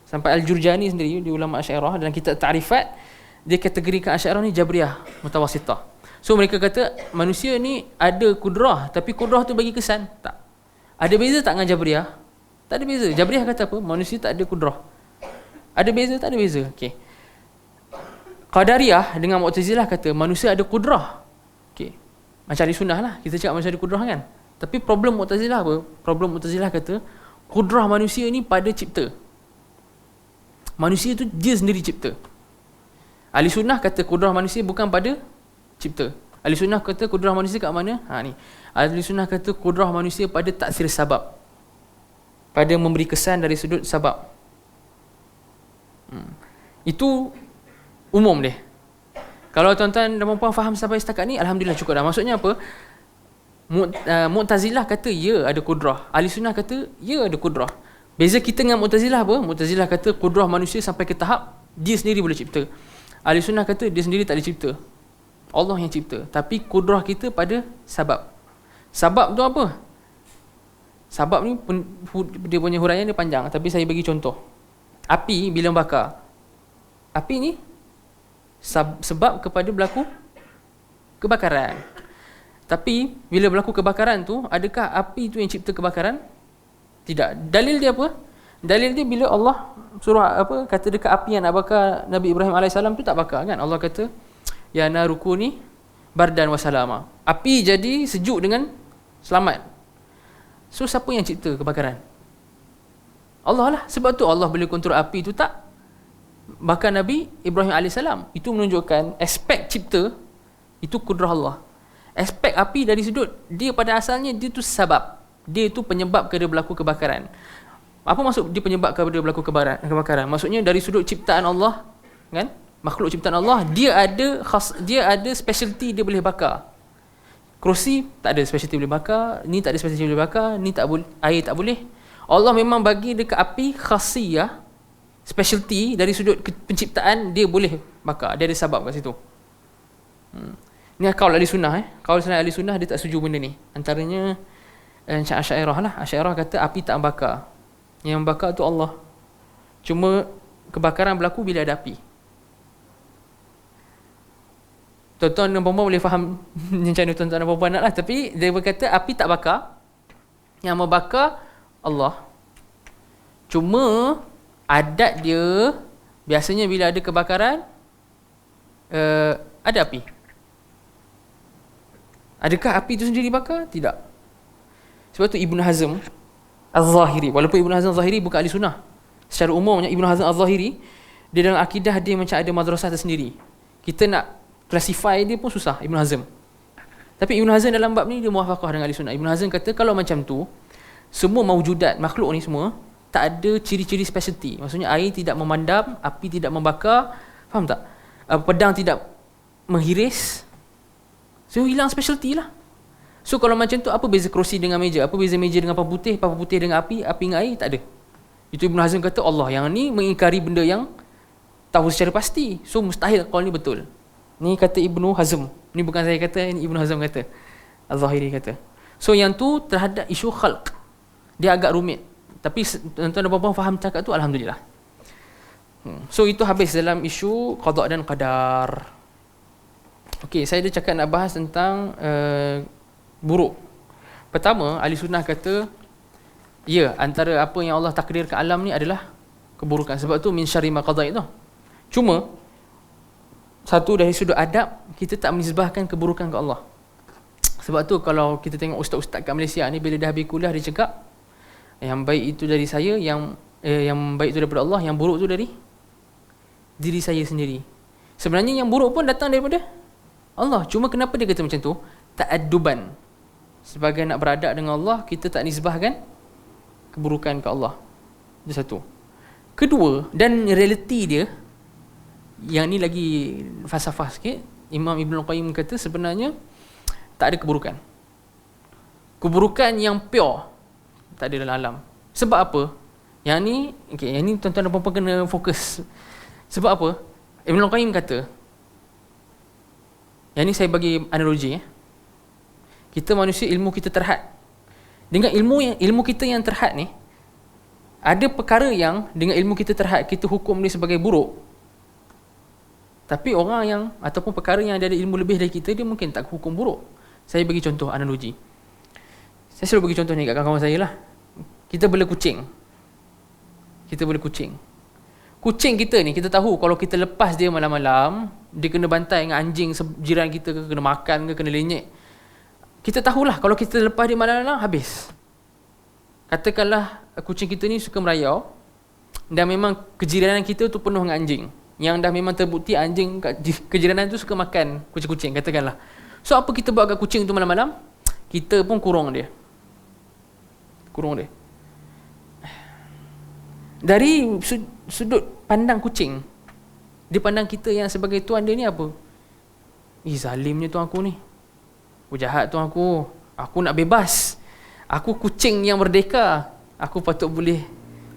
Sampai Al-Jurjani sendiri, di ulama Asy'ariyah, dalam kitab Ta'rifat, dia kategorikan Asy'ariyah ni Jabriyah mutawassitah. So mereka kata manusia ni ada kudrah, tapi kudrah tu bagi kesan tak. Ada beza tak dengan Jabriyah? Tak ada beza. Jabriyah kata apa? Manusia tak ada kudrah. Ada beza? Tak ada beza. Okey. Qadariyah dengan Mu'tazilah kata manusia ada kudrah. Okey. Macam ahli sunnah lah, kita cakap manusia ada kudrah kan. Tapi problem Mu'tazilah apa? Problem Mu'tazilah kata kudrah manusia ni pada cipta. Manusia tu dia sendiri cipta. Ahli sunnah kata kudrah manusia bukan pada cipta. Ahli sunnah kata kudrah manusia kat mana? Ni. Ahli sunnah kata kudrah manusia pada taksir sabab, pada memberi kesan dari sudut sabab. Itu umum dia. Kalau tuan-tuan dan puan-puan faham sampai setakat ni, alhamdulillah cukup dah. Maksudnya apa? Mu'tazilah kata ya ada kudrah, ahli sunnah kata ya ada kudrah. Beza kita dengan Mu'tazilah apa? Mu'tazilah kata kudrah manusia sampai ke tahap dia sendiri boleh cipta. Ahli sunnah kata dia sendiri tak boleh cipta, Allah yang cipta. Tapi kudrah kita pada sabab. Sabab tu apa? Sabab ni dia punya huraian dia panjang, tapi saya bagi contoh. Api bila membakar, api ni sebab kepada berlaku kebakaran. Tapi bila berlaku kebakaran tu, adakah api tu yang cipta kebakaran? Tidak. Dalil dia apa? Dalil dia bila Allah surah kata dekat api yang nak bakar Nabi Ibrahim AS tu tak bakar kan. Allah kata ya narukuni bardan wa salama. Api jadi sejuk dengan selamat. So siapa yang cipta kebakaran? Allah lah. Sebab tu Allah boleh kontrol api tu tak bakar Nabi Ibrahim AS. Itu menunjukkan aspek cipta itu kudrah Allah. Aspek api dari sudut dia pada asalnya dia tu sebab. Dia tu penyebab kepada berlaku kebakaran. Apa maksud dia penyebab kepada berlaku kebakaran? Maksudnya dari sudut ciptaan Allah, kan? Makhluk ciptaan Allah, dia ada specialty dia boleh bakar. Kerusi tak ada specialty boleh bakar, ni tak ada specialty boleh bakar, ni tak boleh, air tak boleh. Allah memang bagi dekat api khasiyah, specialty dari sudut penciptaan dia boleh bakar. Dia ada sebab kat situ. Ni kaul ahli sunnah Kaul ahli sunnah dia tak setuju benda ni. Antaranya Asy'ariyah lah. Asy'ariyah kata api tak bakar. Yang membakar tu Allah. Cuma kebakaran berlaku bila ada api. Tuan-tuan dan puan-puan boleh faham macam mana tuan-tuan dan puan-puan nak lah. Tapi dia berkata api tak bakar. Yang membakar Allah. Cuma adat dia biasanya bila ada kebakaran ada api. Adakah api itu sendiri bakar? Tidak. Sebab tu Ibn Hazm Al-Zahiri, walaupun Ibn Hazm Al-Zahiri bukan ahli sunnah, secara umumnya Ibn Hazm Al-Zahiri dia dalam akidah dia macam ada madrasah tersendiri. Kita nak classify dia pun susah, Ibn Hazm. Tapi Ibn Hazm dalam bab ni dia muafaqah dengan ahli sunnah. Ibn Hazm kata kalau macam tu, semua mawjudat makhluk ni semua tak ada ciri-ciri specialty. Maksudnya air tidak memandam, api tidak membakar, faham tak? Pedang tidak menghiris. So hilang specialty lah. So kalau macam tu, apa beza kerusi dengan meja? Apa beza meja dengan papan putih dengan api dengan air? Tak ada. Itu Ibn Hazm kata Allah yang ni mengingkari benda yang tahu secara pasti. So mustahil kaul ni betul. Ni kata Ibn Hazm. Ni bukan saya kata, ini Ibn Hazm kata. Al-Zahiri kata. So yang tu terhadap isu khalq, dia agak rumit. Tapi tuan-tuan dan puan-puan faham cakap tu, alhamdulillah. So itu habis dalam isu qada dan qadar. Okey, saya dah cakap nak bahas tentang buruk. Pertama, ahli sunnah kata ya, antara apa yang Allah takdirkan alam ni adalah keburukan. Sebab tu min syarri ma qadait tu. Cuma satu dari sudut adab, kita tak menisbahkan keburukan ke Allah. Sebab tu kalau kita tengok ustaz-ustaz kat Malaysia ni, bila dah habis kuliah dia cakap yang baik itu dari saya, yang baik itu daripada Allah, yang buruk itu dari diri saya sendiri. Sebenarnya yang buruk pun datang daripada Allah. Cuma kenapa dia kata macam tu? Ta'adduban. Sebagai nak beradab dengan Allah, kita tak nisbahkan keburukan ke Allah. Itu satu. Kedua, dan realiti dia, yang ni lagi falsafah sikit, Imam Ibn Qayyim kata sebenarnya tak ada keburukan. Keburukan yang pure tak ada dalam alam. Sebab apa? Yang ni, okay, yang ni tuan-tuan dan puan-puan kena fokus. Sebab apa? Ibn Qayyim kata, yang ni saya bagi analogi. Kita manusia, ilmu kita terhad. Dengan ilmu kita yang terhad ni, ada perkara yang dengan ilmu kita terhad kita hukum dia sebagai buruk. Tapi orang yang ataupun perkara yang ada ilmu lebih dari kita, dia mungkin tak hukum buruk. Saya bagi contoh analogi. Saya selalu bagi contoh ni kat kawan-kawan saya lah. Kita bela kucing. Kucing kita ni, kita tahu kalau kita lepas dia malam-malam, dia kena bantai dengan anjing jiran kita ke, kena makan ke, kena lenyek. Kita tahulah kalau kita lepas dia malam-malam, habis. Katakanlah kucing kita ni suka merayau, dan memang kejiranan kita tu penuh dengan anjing, yang dah memang terbukti anjing kat kejiranan tu suka makan kucing-kucing, katakanlah. So apa kita buat kat kucing tu malam-malam? Kita pun kurung dia. Dari sudut pandang kucing, dia pandang kita yang sebagai tuan dia ni apa? Zalimnya tuan aku ni, jahat tuan aku nak bebas, aku kucing yang merdeka, aku patut boleh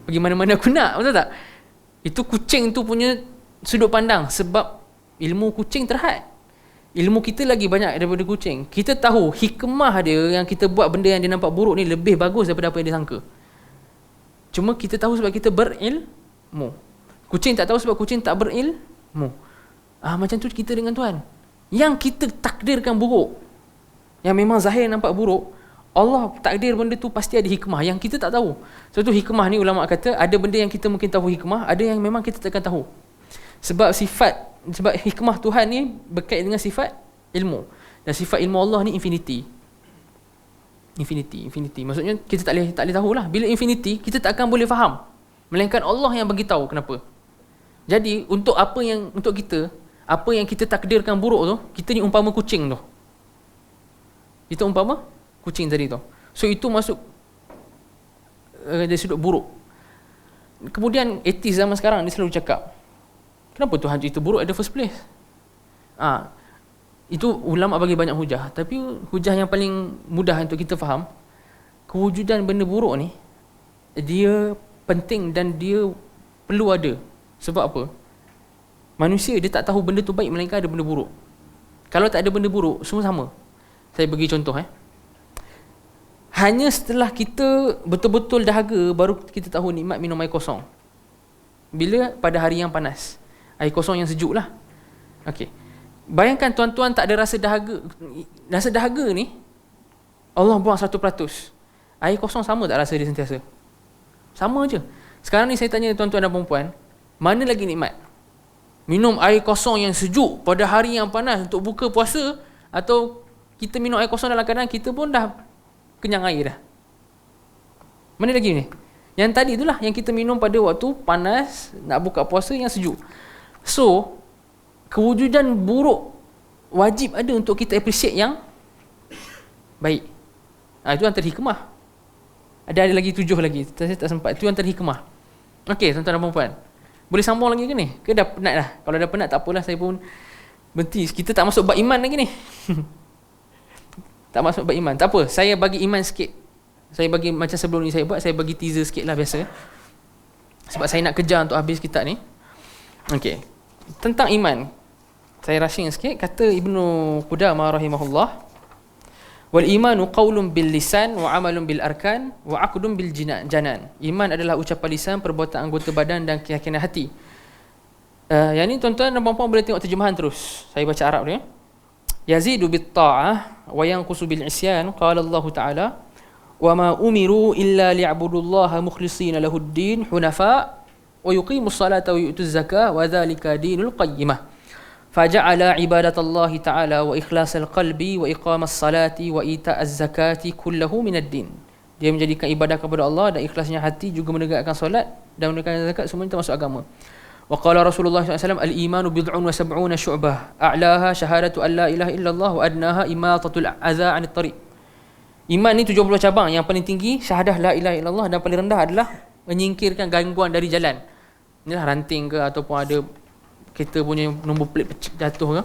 pergi mana-mana aku nak, betul tak? Itu kucing tu punya sudut pandang. Sebab ilmu kucing terhad, ilmu kita lagi banyak daripada kucing. Kita tahu hikmah dia yang kita buat benda yang dia nampak buruk ni lebih bagus daripada apa yang dia sangka. Cuma kita tahu sebab kita berilmu. Kucing tak tahu sebab kucing tak berilmu. Macam tu kita dengan Tuhan. Yang kita takdirkan buruk, yang memang zahir nampak buruk, Allah takdir benda tu pasti ada hikmah yang kita tak tahu. Sebab tu hikmah ni ulama kata ada benda yang kita mungkin tahu hikmah, ada yang memang kita takkan tahu. Sebab hikmah Tuhan ni berkait dengan sifat ilmu. Dan sifat ilmu Allah ni infinity. Maksudnya kita tak boleh tahulah. Bila infinity, kita tak akan boleh faham. Melainkan Allah yang bagi tahu kenapa. Jadi untuk kita, apa yang kita takdirkan buruk tu, kita ni umpama kucing tu. Kita umpama kucing tadi tu. So itu masuk dari sudut buruk. Kemudian etis zaman sekarang dia selalu cakap, kenapa Tuhan itu buruk at the first place? Itu ulama bagi banyak hujah, tapi hujah yang paling mudah untuk kita faham, kewujudan benda buruk ni dia penting dan dia perlu ada. Sebab apa? Manusia dia tak tahu benda tu baik melainkan ada benda buruk. Kalau tak ada benda buruk, semua sama. Saya bagi contoh hanya setelah kita betul-betul dahaga baru kita tahu nikmat minum air kosong. Bila pada hari yang panas, air kosong yang sejuk lah. Okey. Bayangkan tuan-tuan tak ada rasa dahaga. Rasa dahaga ni Allah buang 100%. Air kosong sama tak rasa dia sentiasa? Sama je. Sekarang ni saya tanya tuan-tuan dan puan-puan, mana lagi nikmat? Minum air kosong yang sejuk pada hari yang panas untuk buka puasa, atau kita minum air kosong dalam keadaan kita pun dah kenyang air dah? Mana lagi ni? Yang tadi itulah yang kita minum pada waktu panas nak buka puasa yang sejuk. So kewujudan buruk wajib ada untuk kita appreciate yang baik. Itu antara hikmah. Ada lagi 7 lagi, saya tak sempat. Itu antara hikmah. Okey, tuan-tuan dan puan-puan, boleh sambung lagi ke ni? Ke dah penat dah? Kalau dah penat tak apalah, saya pun berhenti. Kita tak masuk bab iman lagi ni. Tak masuk bab iman. Tak apa, saya bagi iman sikit. Saya bagi macam sebelum ni saya buat, saya bagi teaser sikit lah biasa. Sebab saya nak kejar untuk habis kitab ni. Okey. Tentang iman, saya rushing sikit. Kata Ibnu Qudamah rahimahullah, wal imanu qaulun bil lisan wa amalun bil arkan wa aqdun bil janan. Iman adalah ucapan lisan, perbuatan anggota badan dan keyakinan hati. Yang ni tuan-tuan dan puan-puan boleh tengok terjemahan terus. Saya baca Arab dia. Yazidu bit ta'ah wa yanqusu bil isyan. Qala Allah Ta'ala, wa ma umiru illa liya'budullaha mukhlishina lahuddin hunafa wa yuqimus salata wa yu'tuz zakah wa dzalika dinul qayyimah. Faja'ala ibadatallahi ta'ala wa ikhlasal qalbi wa iqamas salati wa ita'az zakati kullahu minad din. Dia menjadikan ibadah kepada Allah dan ikhlasnya hati, juga menegakkan solat dan menegakkan zakat, semuanya termasuk agama. Wa qala Rasulullah SAW, al-imanu bid'un wa sab'una syu'bah, a'laha syahadatu an la ilaha illallah wa adnaha imatatul adza 'anit tariq. Iman ni 70 cabang. Yang paling tinggi syahadah la ilaha illallah, dan paling rendah adalah menyingkirkan gangguan dari jalan. Inilah ranting ke ataupun ada kereta punya nombor plate jatuh ke.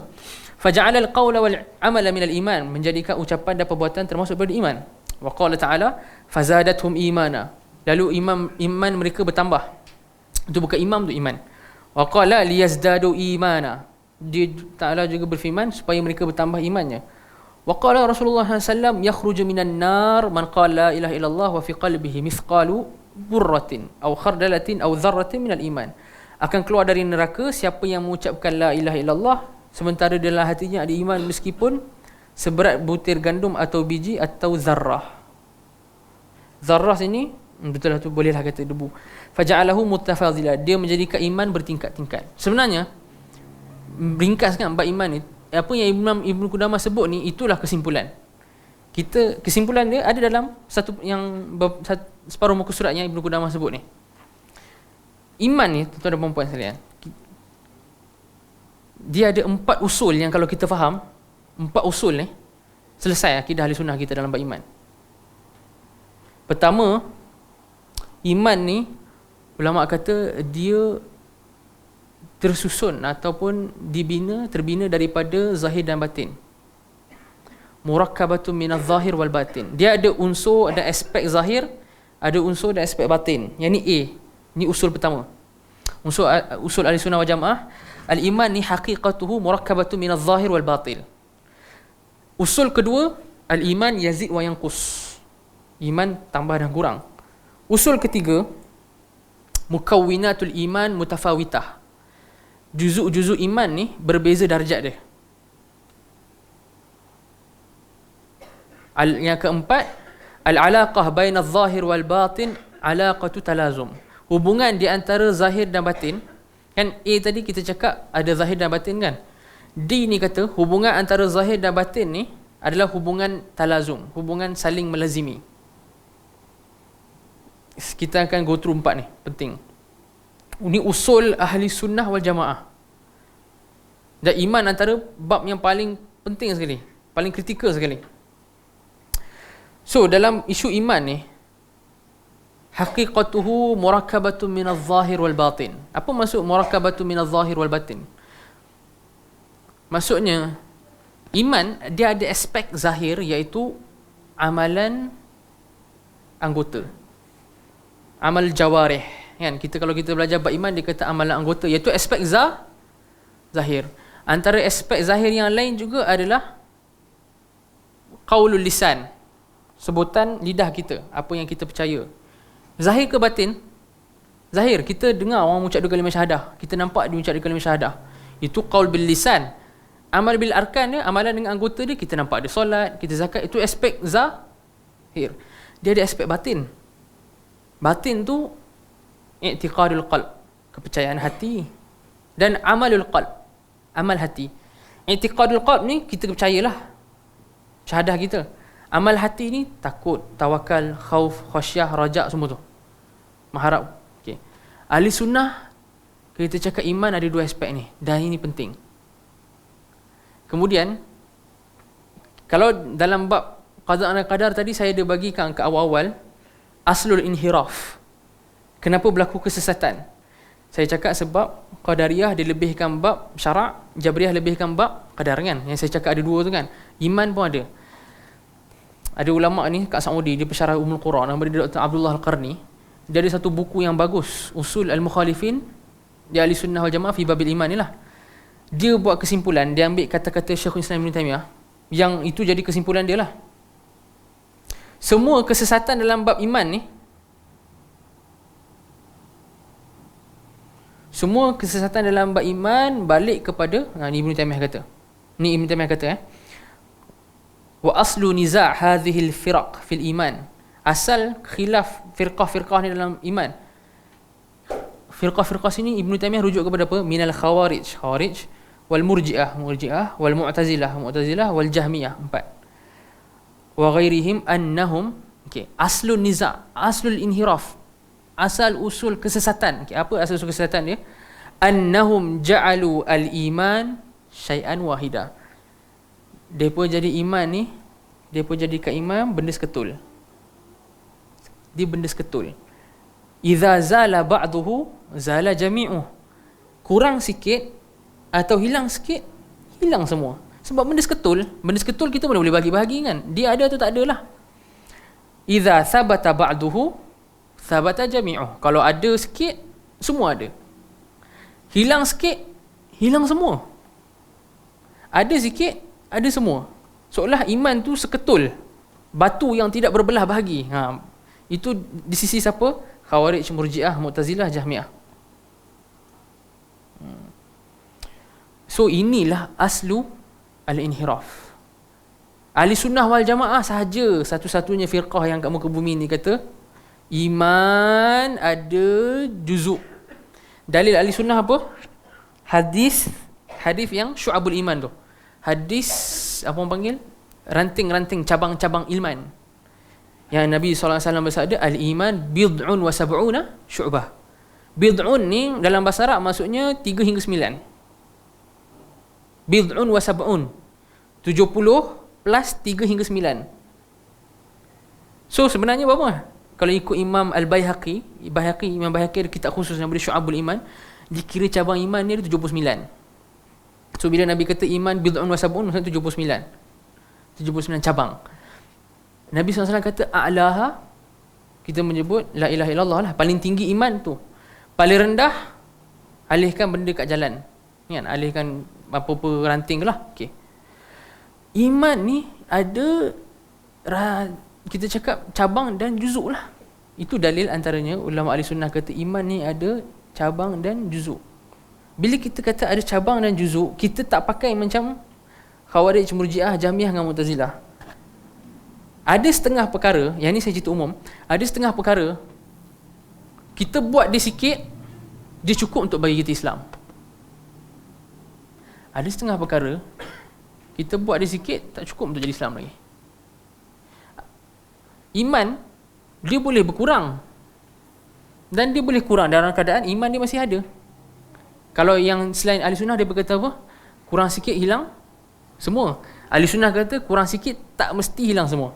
Faja'ala al-qawla wal 'amala min al-iman, menjadikan ucapan dan perbuatan termasuk daripada iman. Wa qala ta'ala, fazadathum imana, lalu iman mereka bertambah. Itu bukan imam, tu iman. Wa qala liyazdadu imana, dia Ta'ala juga berfirman supaya mereka bertambah imannya. Wa qala Rasulullah SAW, yakhruju minan nar man qala la ilaha illallah wa fi qalbihi mithqalu burratin aw khardalatin aw dharratin minal iman. Akan keluar dari neraka siapa yang mengucapkan la ilaha illallah sementara dalam hatinya ada iman, meskipun seberat butir gandum atau biji atau zarrah. Zarrah sini betul lah, tu bolehlah kata debu. Faja'alahu mutafadhila, dia menjadikan iman bertingkat-tingkat. Sebenarnya ringkaskan bab iman ni, apa yang Imam Ibnu Qudamah sebut ni, itulah kesimpulan. Kesimpulan dia ada dalam separuh muka surat yang Ibnu Qudamah sebut ni. Iman ni, tuan-tuan dan puan-puan sekalian, dia ada 4 usul yang kalau kita faham 4 usul ni, selesai akidah ahli sunnah kita dalam bab iman. Pertama, iman ni ulama kata dia tersusun ataupun terbina daripada zahir dan batin. Murakkabatun minaz zahir wal batin. Dia ada unsur, ada aspek zahir, ada unsur dan aspek batin. Yang ni A. Ni usul pertama. Usul ahli sunnah wal jamaah, al-iman ni haqiqatuhu murakkabatun minaz zahir wal batin. Usul kedua, al-iman yazid wa yanqus. Iman tambah dan kurang. Usul ketiga, mukawwinatul iman mutafawitah. juzuk-juzuk iman ni berbeza darjat dia. Yang keempat, al-alaqah baina adh-dhahir wal batin alaqatu talazum. Hubungan di antara zahir dan batin. Kan A tadi kita cakap ada zahir dan batin kan? D ni kata hubungan antara zahir dan batin ni adalah hubungan talazum, hubungan saling melazimi. Kita akan go through 4 ni, penting. Ini usul ahli sunnah wal jamaah. Dan iman antara bab yang paling penting sekali, paling kritikal sekali. So dalam isu iman ni, haqiqatuhu murakkabatun min adh-dhahir wal batin. Apa maksud murakkabatun min adh-dhahir wal batin? Maksudnya iman dia ada aspek zahir, iaitu amalan anggota, amal jawarih kan. Kalau kita belajar bab iman, dia kata amalan anggota, iaitu aspek zahir. Antara aspek zahir yang lain juga adalah qaulul lisan, sebutan lidah kita, apa yang kita percaya. Zahir ke batin? Zahir, kita dengar orang mengucap 2 kalimah syahadah, kita nampak dia mengucap 2 kalimah syahadah, itu qaul bil lisan. Amal bil arkan dia, amalan dengan anggota dia, kita nampak dia solat, kita zakat, itu aspek zahir. Dia ada aspek batin. Batin tu i'tiqadul qalb, kepercayaan hati, dan amalul qalb, amal hati. I'tiqadul qalb ni kita percayalah, syahadah kita. Amal hati ni takut, tawakal, khauf, khasyah, rajak, semua tu, mengharap. Okay. Ahli sunnah kita cakap iman ada 2 aspek ni, dan ini penting. Kemudian kalau dalam bab qada dan qadar tadi saya ada bagikan ke awal-awal aslul inhiraf. Kenapa berlaku kesesatan? Saya cakap sebab Qadariyah dia lebihkan bab syarak, Jabriyah lebihkan bab qadar kan. Yang saya cakap ada 2 tu kan. Iman pun ada. Ada ulama ni kat Saudi, dia pensyarah Ummul Qura, nama dia Dr. Abdullah Al-Qarni. Dia ada satu buku yang bagus, Usul Al-Mukhalifin di Ahli Sunnah wal Jamaah fi Babil Iman ni lah. Dia buat kesimpulan, dia ambil kata-kata Syekhul Islam Ibn Taymiyah, yang itu jadi kesimpulan dia lah. Semua kesesatan dalam bab iman ni, semua kesesatan dalam bab iman balik kepada, ni Ibn Taymiyah kata. Ni Ibn Taymiyah kata wa aslu niza' hadhihi al-firaq fil iman. Asal khilaf firqah-firqah ni dalam iman. Firqah-firqah sini Ibn Taymiyah rujuk kepada apa? Minal khawarij, wal murji'ah, wal mu'tazilah, wal jahmiyah, 4. Wa ghairihim annahum, aslun niza', aslul inhiraf, asal usul kesesatan. Apa asal usul kesesatan dia? Annahum ja'alu al-iman syai'an wahida. Depa jadi iman ni, depa jadikan iman benda seketul. Dia benda seketul. Idza zala ba'duhu zala jami'uh. Kurang sikit atau hilang sikit, hilang semua. Sebab benda seketul kita mana boleh bagi-bagi kan. Dia ada atau tak ada lah. Idza thabata ba'duhu thabata jami'uh. Kalau ada sikit, semua ada. Hilang sikit, hilang semua. Ada sikit, ada semua. Seolah iman tu seketul, batu yang tidak berbelah bahagi. Itu di sisi siapa? Khawarij, Murji'ah, Mu'tazilah, Jahmiyah. So inilah aslu al-inhiraf. Ahli sunnah wal jamaah sahaja satu-satunya firqah yang kat muka bumi ni kata iman ada juzuk. Dalil ahli sunnah apa? Hadis yang syu'abul iman tu. Hadis apa orang panggil? Ranting-ranting, cabang-cabang iman. Yang Nabi SAW bersabda, al-iman bid'un wa sab'una syu'bah. Bid'un ni dalam bahasa Arab maksudnya 3 hingga 9. Bid'un wa sab'un, 70 plus 3 hingga 9. So sebenarnya berapa? Kalau ikut Imam Al-Baihaqi, Imam Baihaqi ada kitab khusus yang beri syu'abul iman, dikira cabang iman ni ada 79. So bila Nabi kata iman bid'un wa sab'un, maksudnya 79 cabang. Nabi SAW kata a'laha, kita menyebut la ilaha illallah lah, paling tinggi iman tu. Paling rendah, alihkan benda kat jalan kan, alihkan apa-apa ranting lah. Iman ni ada, kita cakap cabang dan juzuk lah. Itu dalil antaranya ulama ahli sunnah kata iman ni ada cabang dan juzuk. Bila kita kata ada cabang dan juzuk, kita tak pakai macam Khawarij, Murji'ah, Jahmiyah dengan Mu'tazilah. Ada setengah perkara, yang ni saya cerita umum, ada setengah perkara kita buat dia sikit, dia cukup untuk bagi kita Islam. Ada setengah perkara kita buat dia sikit, tak cukup untuk jadi Islam lagi. Iman dia boleh berkurang, dan dia boleh kurang dalam keadaan iman dia masih ada. Kalau yang selain ahli sunnah, dia berkata apa? Kurang sikit hilang semua. Ahli sunnah kata kurang sikit tak mesti hilang semua.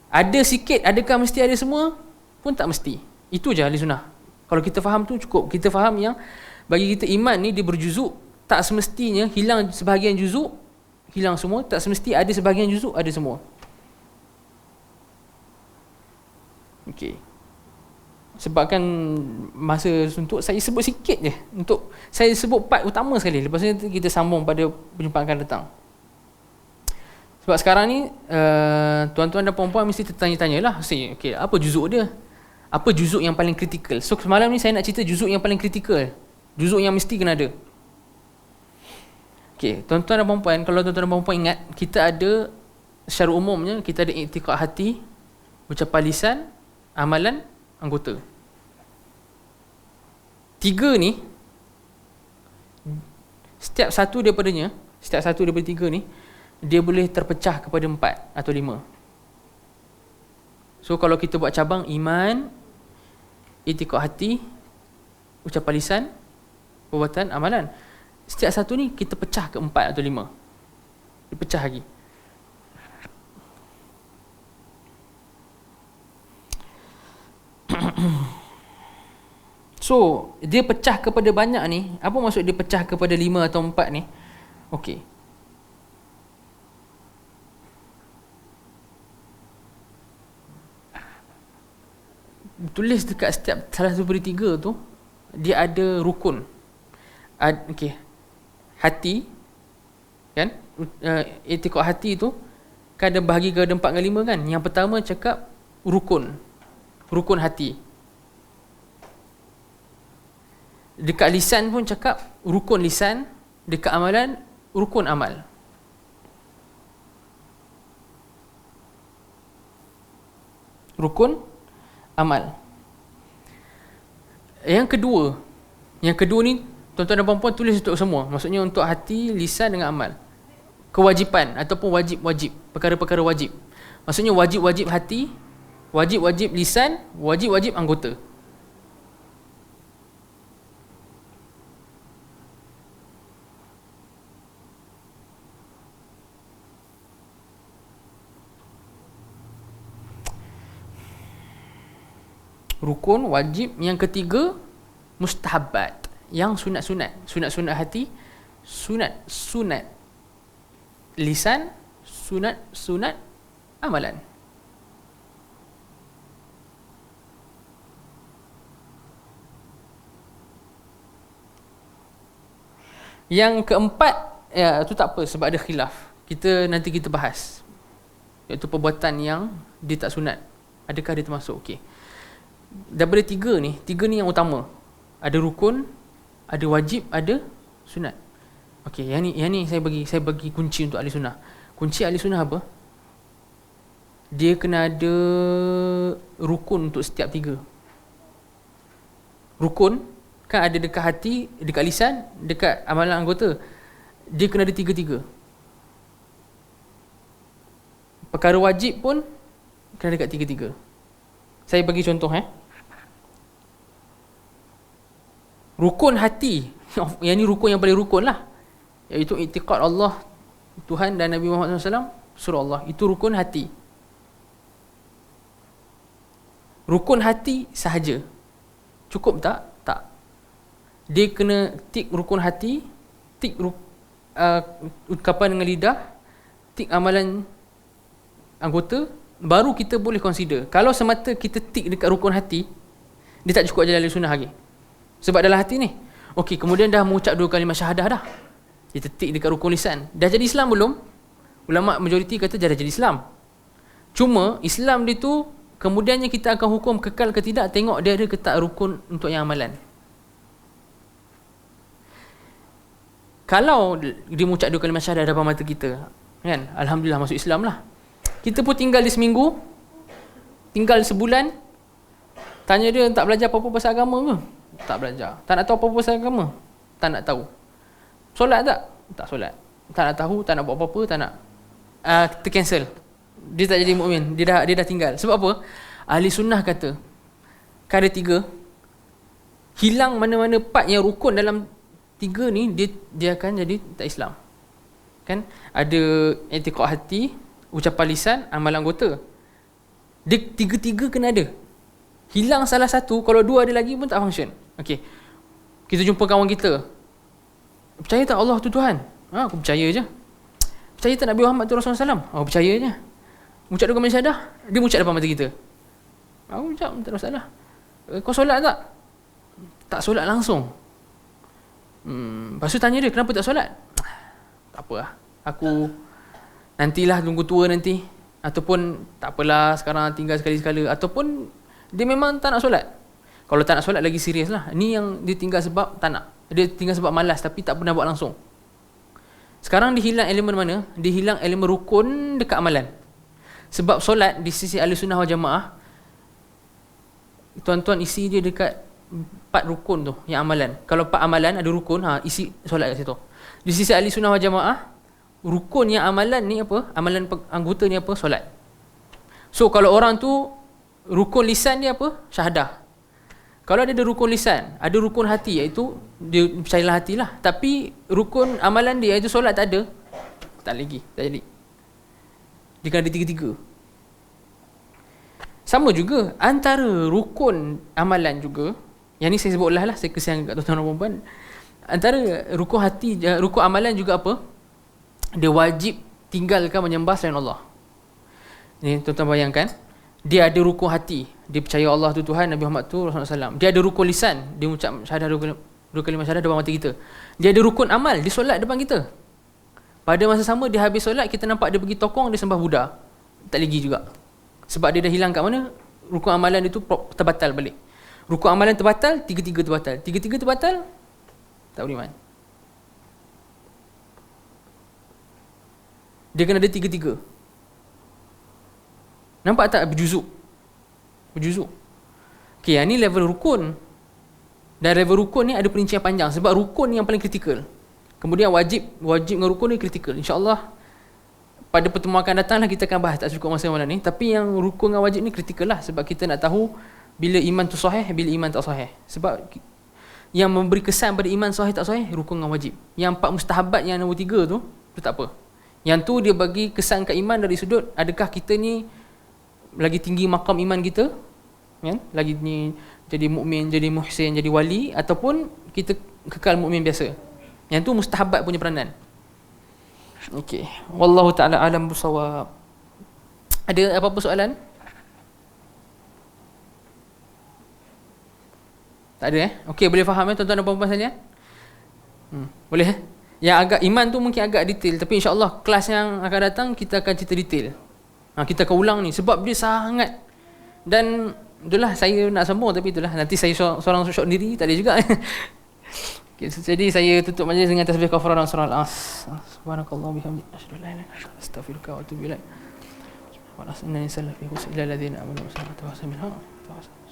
Ada sikit, adakah mesti ada semua? Pun tak mesti. Itu je ahli sunnah. Kalau kita faham tu cukup. Kita faham yang bagi kita iman ni dia berjuzuk, tak semestinya hilang sebahagian juzuk, hilang semua. Tak semesti ada sebahagian juzuk, ada semua. Okey. Sebabkan masa suntuk, saya sebut sikit je. Saya sebut part utama sekali. Lepas tu kita sambung pada perjumpaan akan datang. Sebab sekarang ni tuan-tuan dan puan-puan mesti tertanya-tanya lah, okay, apa juzuk dia? Apa juzuk yang paling kritikal? So semalam ni saya nak cerita juzuk yang paling kritikal, juzuk yang mesti kena ada. Okay, tuan-tuan dan puan-puan, kalau tuan-tuan dan puan-puan ingat, kita ada secara umumnya, kita ada i'tiqad hati, ucapan lisan, amalan, anggota. 3 ni, setiap satu daripada 3 ni, dia boleh terpecah kepada 4 atau 5. So kalau kita buat cabang iman, i'tiqad hati, ucapan lisan, perbuatan, amalan, setiap satu ni kita pecah ke 4 atau 5. Dia pecah lagi. So dia pecah kepada banyak ni. Apa maksud dia pecah kepada 5 atau 4 ni? Okey. Tulis dekat setiap salah satu daripada 3 tu, dia ada rukun. Okey. Hati, kan? I'tiqad hati tu kan ada bahagi kepada 4 dengan 5 kan? Yang pertama cakap rukun. Rukun hati. Dekat lisan pun cakap rukun lisan. Dekat amalan, rukun amal. Rukun amal. Yang kedua ni tuan-tuan dan puan-puan tulis untuk semua. Maksudnya untuk hati, lisan dengan amal. Kewajipan ataupun wajib-wajib, perkara-perkara wajib. Maksudnya wajib-wajib hati, wajib-wajib lisan, wajib-wajib anggota. Rukun, wajib. Yang ketiga, mustahabat. Yang sunat-sunat. Sunat-sunat hati, sunat-sunat lisan, sunat-sunat amalan. Yang keempat, ya, itu tak apa sebab ada khilaf. Nanti kita bahas. Iaitu perbuatan yang dia tak sunat. Adakah dia termasuk? Okey. Daripada 3 ni yang utama. Ada rukun, ada wajib, ada sunat. Okey, yang ni saya bagi kunci untuk ahli sunnah. Kunci ahli sunnah apa? Dia kena ada rukun untuk setiap 3. Rukun kan ada dekat hati, dekat lisan, dekat amalan anggota. Dia kena ada 3-3. Perkara wajib pun kena dekat 3-3. Saya bagi contoh Rukun hati, yang ni rukun yang paling rukun lah, iaitu i'tiqad Allah, Tuhan dan Nabi Muhammad SAW, surah Allah. Itu rukun hati. Rukun hati sahaja cukup tak? Tak. Dia kena tik rukun hati, tik ucapan dengan lidah, tik amalan anggota, baru kita boleh consider. Kalau semata kita tik dekat rukun hati, dia tak cukup jalan sunnah lagi. Sebab dalam hati ni, okey, kemudian dah mengucap 2 kalimat syahadah dah, kita tik dekat rukun lisan. Dah jadi Islam belum? Ulama majoriti kata dah jadi Islam. Cuma Islam dia tu kemudiannya kita akan hukum kekal ke tidak, tengok dia ada ke tak rukun untuk yang amalan. Kalau dia mengucap 2 kalimah syahadah depan mata kita, kan, alhamdulillah masuk Islam lah. Kita pun tinggal di seminggu, tinggal sebulan, tanya dia tak belajar apa-apa pasal agama ke? Tak belajar. Tak nak tahu apa-apa pasal agama? Tak nak tahu. Solat tak? Tak solat. Tak nak tahu, tak nak buat apa-apa, tak nak. Kita cancel. Dia tak jadi mukmin. Dia dah tinggal. Sebab apa? Ahli sunnah kata, kada 3, hilang mana-mana part yang rukun dalam 3 ni, dia akan jadi tak Islam. Kan? Ada i'tiqad hati, ucapan lisan, amal anggota. Dia 3 kena ada. Hilang salah satu, kalau 2 ada lagi pun tak function. Okey. Kita jumpa kawan kita. Percaya tak Allah tu Tuhan? Aku percaya je. Percaya tak Nabi Muhammad tu Rasulullah SAW? Aku percaya je. Ucap 2 kalimah syahadah, dia ucap depan mata kita. Aku ucap, tak ada masalah. Kau solat tak? Tak solat langsung. Lepas tu tanya dia, kenapa tak solat? Tak apa lah. Aku nantilah, tunggu tua nanti. Ataupun tak apalah, sekarang tinggal sekali-sekala. Ataupun dia memang tak nak solat. Kalau tak nak solat lagi serius lah. Ni yang dia tinggal sebab tak nak. Dia tinggal sebab malas tapi tak pernah buat langsung. Sekarang dia hilang elemen mana? Dia hilang elemen rukun dekat amalan. Sebab solat di sisi ahli sunnah wal jamaah, tuan-tuan isi dia dekat 4 rukun tu yang amalan. Kalau 4 amalan ada rukun, isi solat kat situ. Di sisi ahli sunnah wal jamaah, rukun yang amalan ni apa? Amalan anggota ni apa? Solat. So kalau orang tu rukun lisan dia apa? Syahadah. Kalau dia ada rukun lisan, ada rukun hati, iaitu dia percayalah hatilah. Tapi rukun amalan dia iaitu solat tak ada, tak lagi, tak jadi. Dia kena ada 3. Sama juga antara rukun amalan juga, yang ni saya sebut lah, saya kesian kat tuan-tuan dan puan-puan. Antara rukun hati, rukun amalan juga apa? Dia wajib tinggalkan menyembah selain Allah. Ni tuan-tuan bayangkan, dia ada rukun hati, dia percaya Allah tu Tuhan, Nabi Muhammad tu Rasulullah SAW. Dia ada rukun lisan, dia ucap syahadah 2 kalimah syahadah depan mata kita. Dia ada rukun amal, dia solat depan kita. Pada masa sama dia habis solat, kita nampak dia pergi tokong, dia sembah Buddha. Tak lagi juga. Sebab dia dah hilang kat mana? Rukun amalan dia tu terbatal balik. Rukun amalan terbatal, 3 terbatal. 3 terbatal, tak beriman. Dia kena ada 3. Nampak tak berjuzuk? Okey, yang ni level rukun. Dan level rukun ni ada perincian panjang sebab rukun ni yang paling kritikal. Kemudian wajib dengan rukun ni kritikal. InsyaAllah pada pertemuan akan datang lah kita akan bahas, tak cukup masa malam ni. Tapi yang rukun dengan wajib ni kritikal lah, sebab kita nak tahu bila iman tu sahih, bila iman tak sahih. Sebab yang memberi kesan pada iman sahih tak sahih, rukun dengan wajib. Yang 4 mustahabat yang nombor 3 tu tak apa. Yang tu dia bagi kesan ke iman dari sudut adakah kita ni lagi tinggi makam iman kita, kan? Lagi ni jadi mukmin, jadi muhsin, jadi wali, ataupun kita kekal mukmin biasa. Yang tu mustahabat punya peranan. Okey, wallahu taala alam bisawab. Ada apa-apa soalan? Tak ada Okey, boleh faham tuan-tuan dan puan-puan sekalian? Boleh Yang agak iman tu mungkin agak detail, tapi insya-Allah kelas yang akan datang kita akan cerita detail. Kita akan ulang ni sebab dia sangat, dan itulah saya nak sambung, tapi itulah nanti saya seorang short sendiri tak ada juga. Okay, jadi saya tutup majlis dengan tasbih kafarah dan surah Al-As. Subhanakallah bihamdik, asyhadu an la ilaha illa anta, astaghfiruka wa atubu ilaik. Wa inna lillahi wa inna ilaihi raji'un.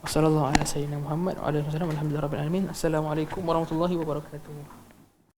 Wassallallahu ala sayyidina Muhammad wa ala alihi wasallam. Alhamdulillahirabbil alamin. Assalamualaikum warahmatullahi wabarakatuh.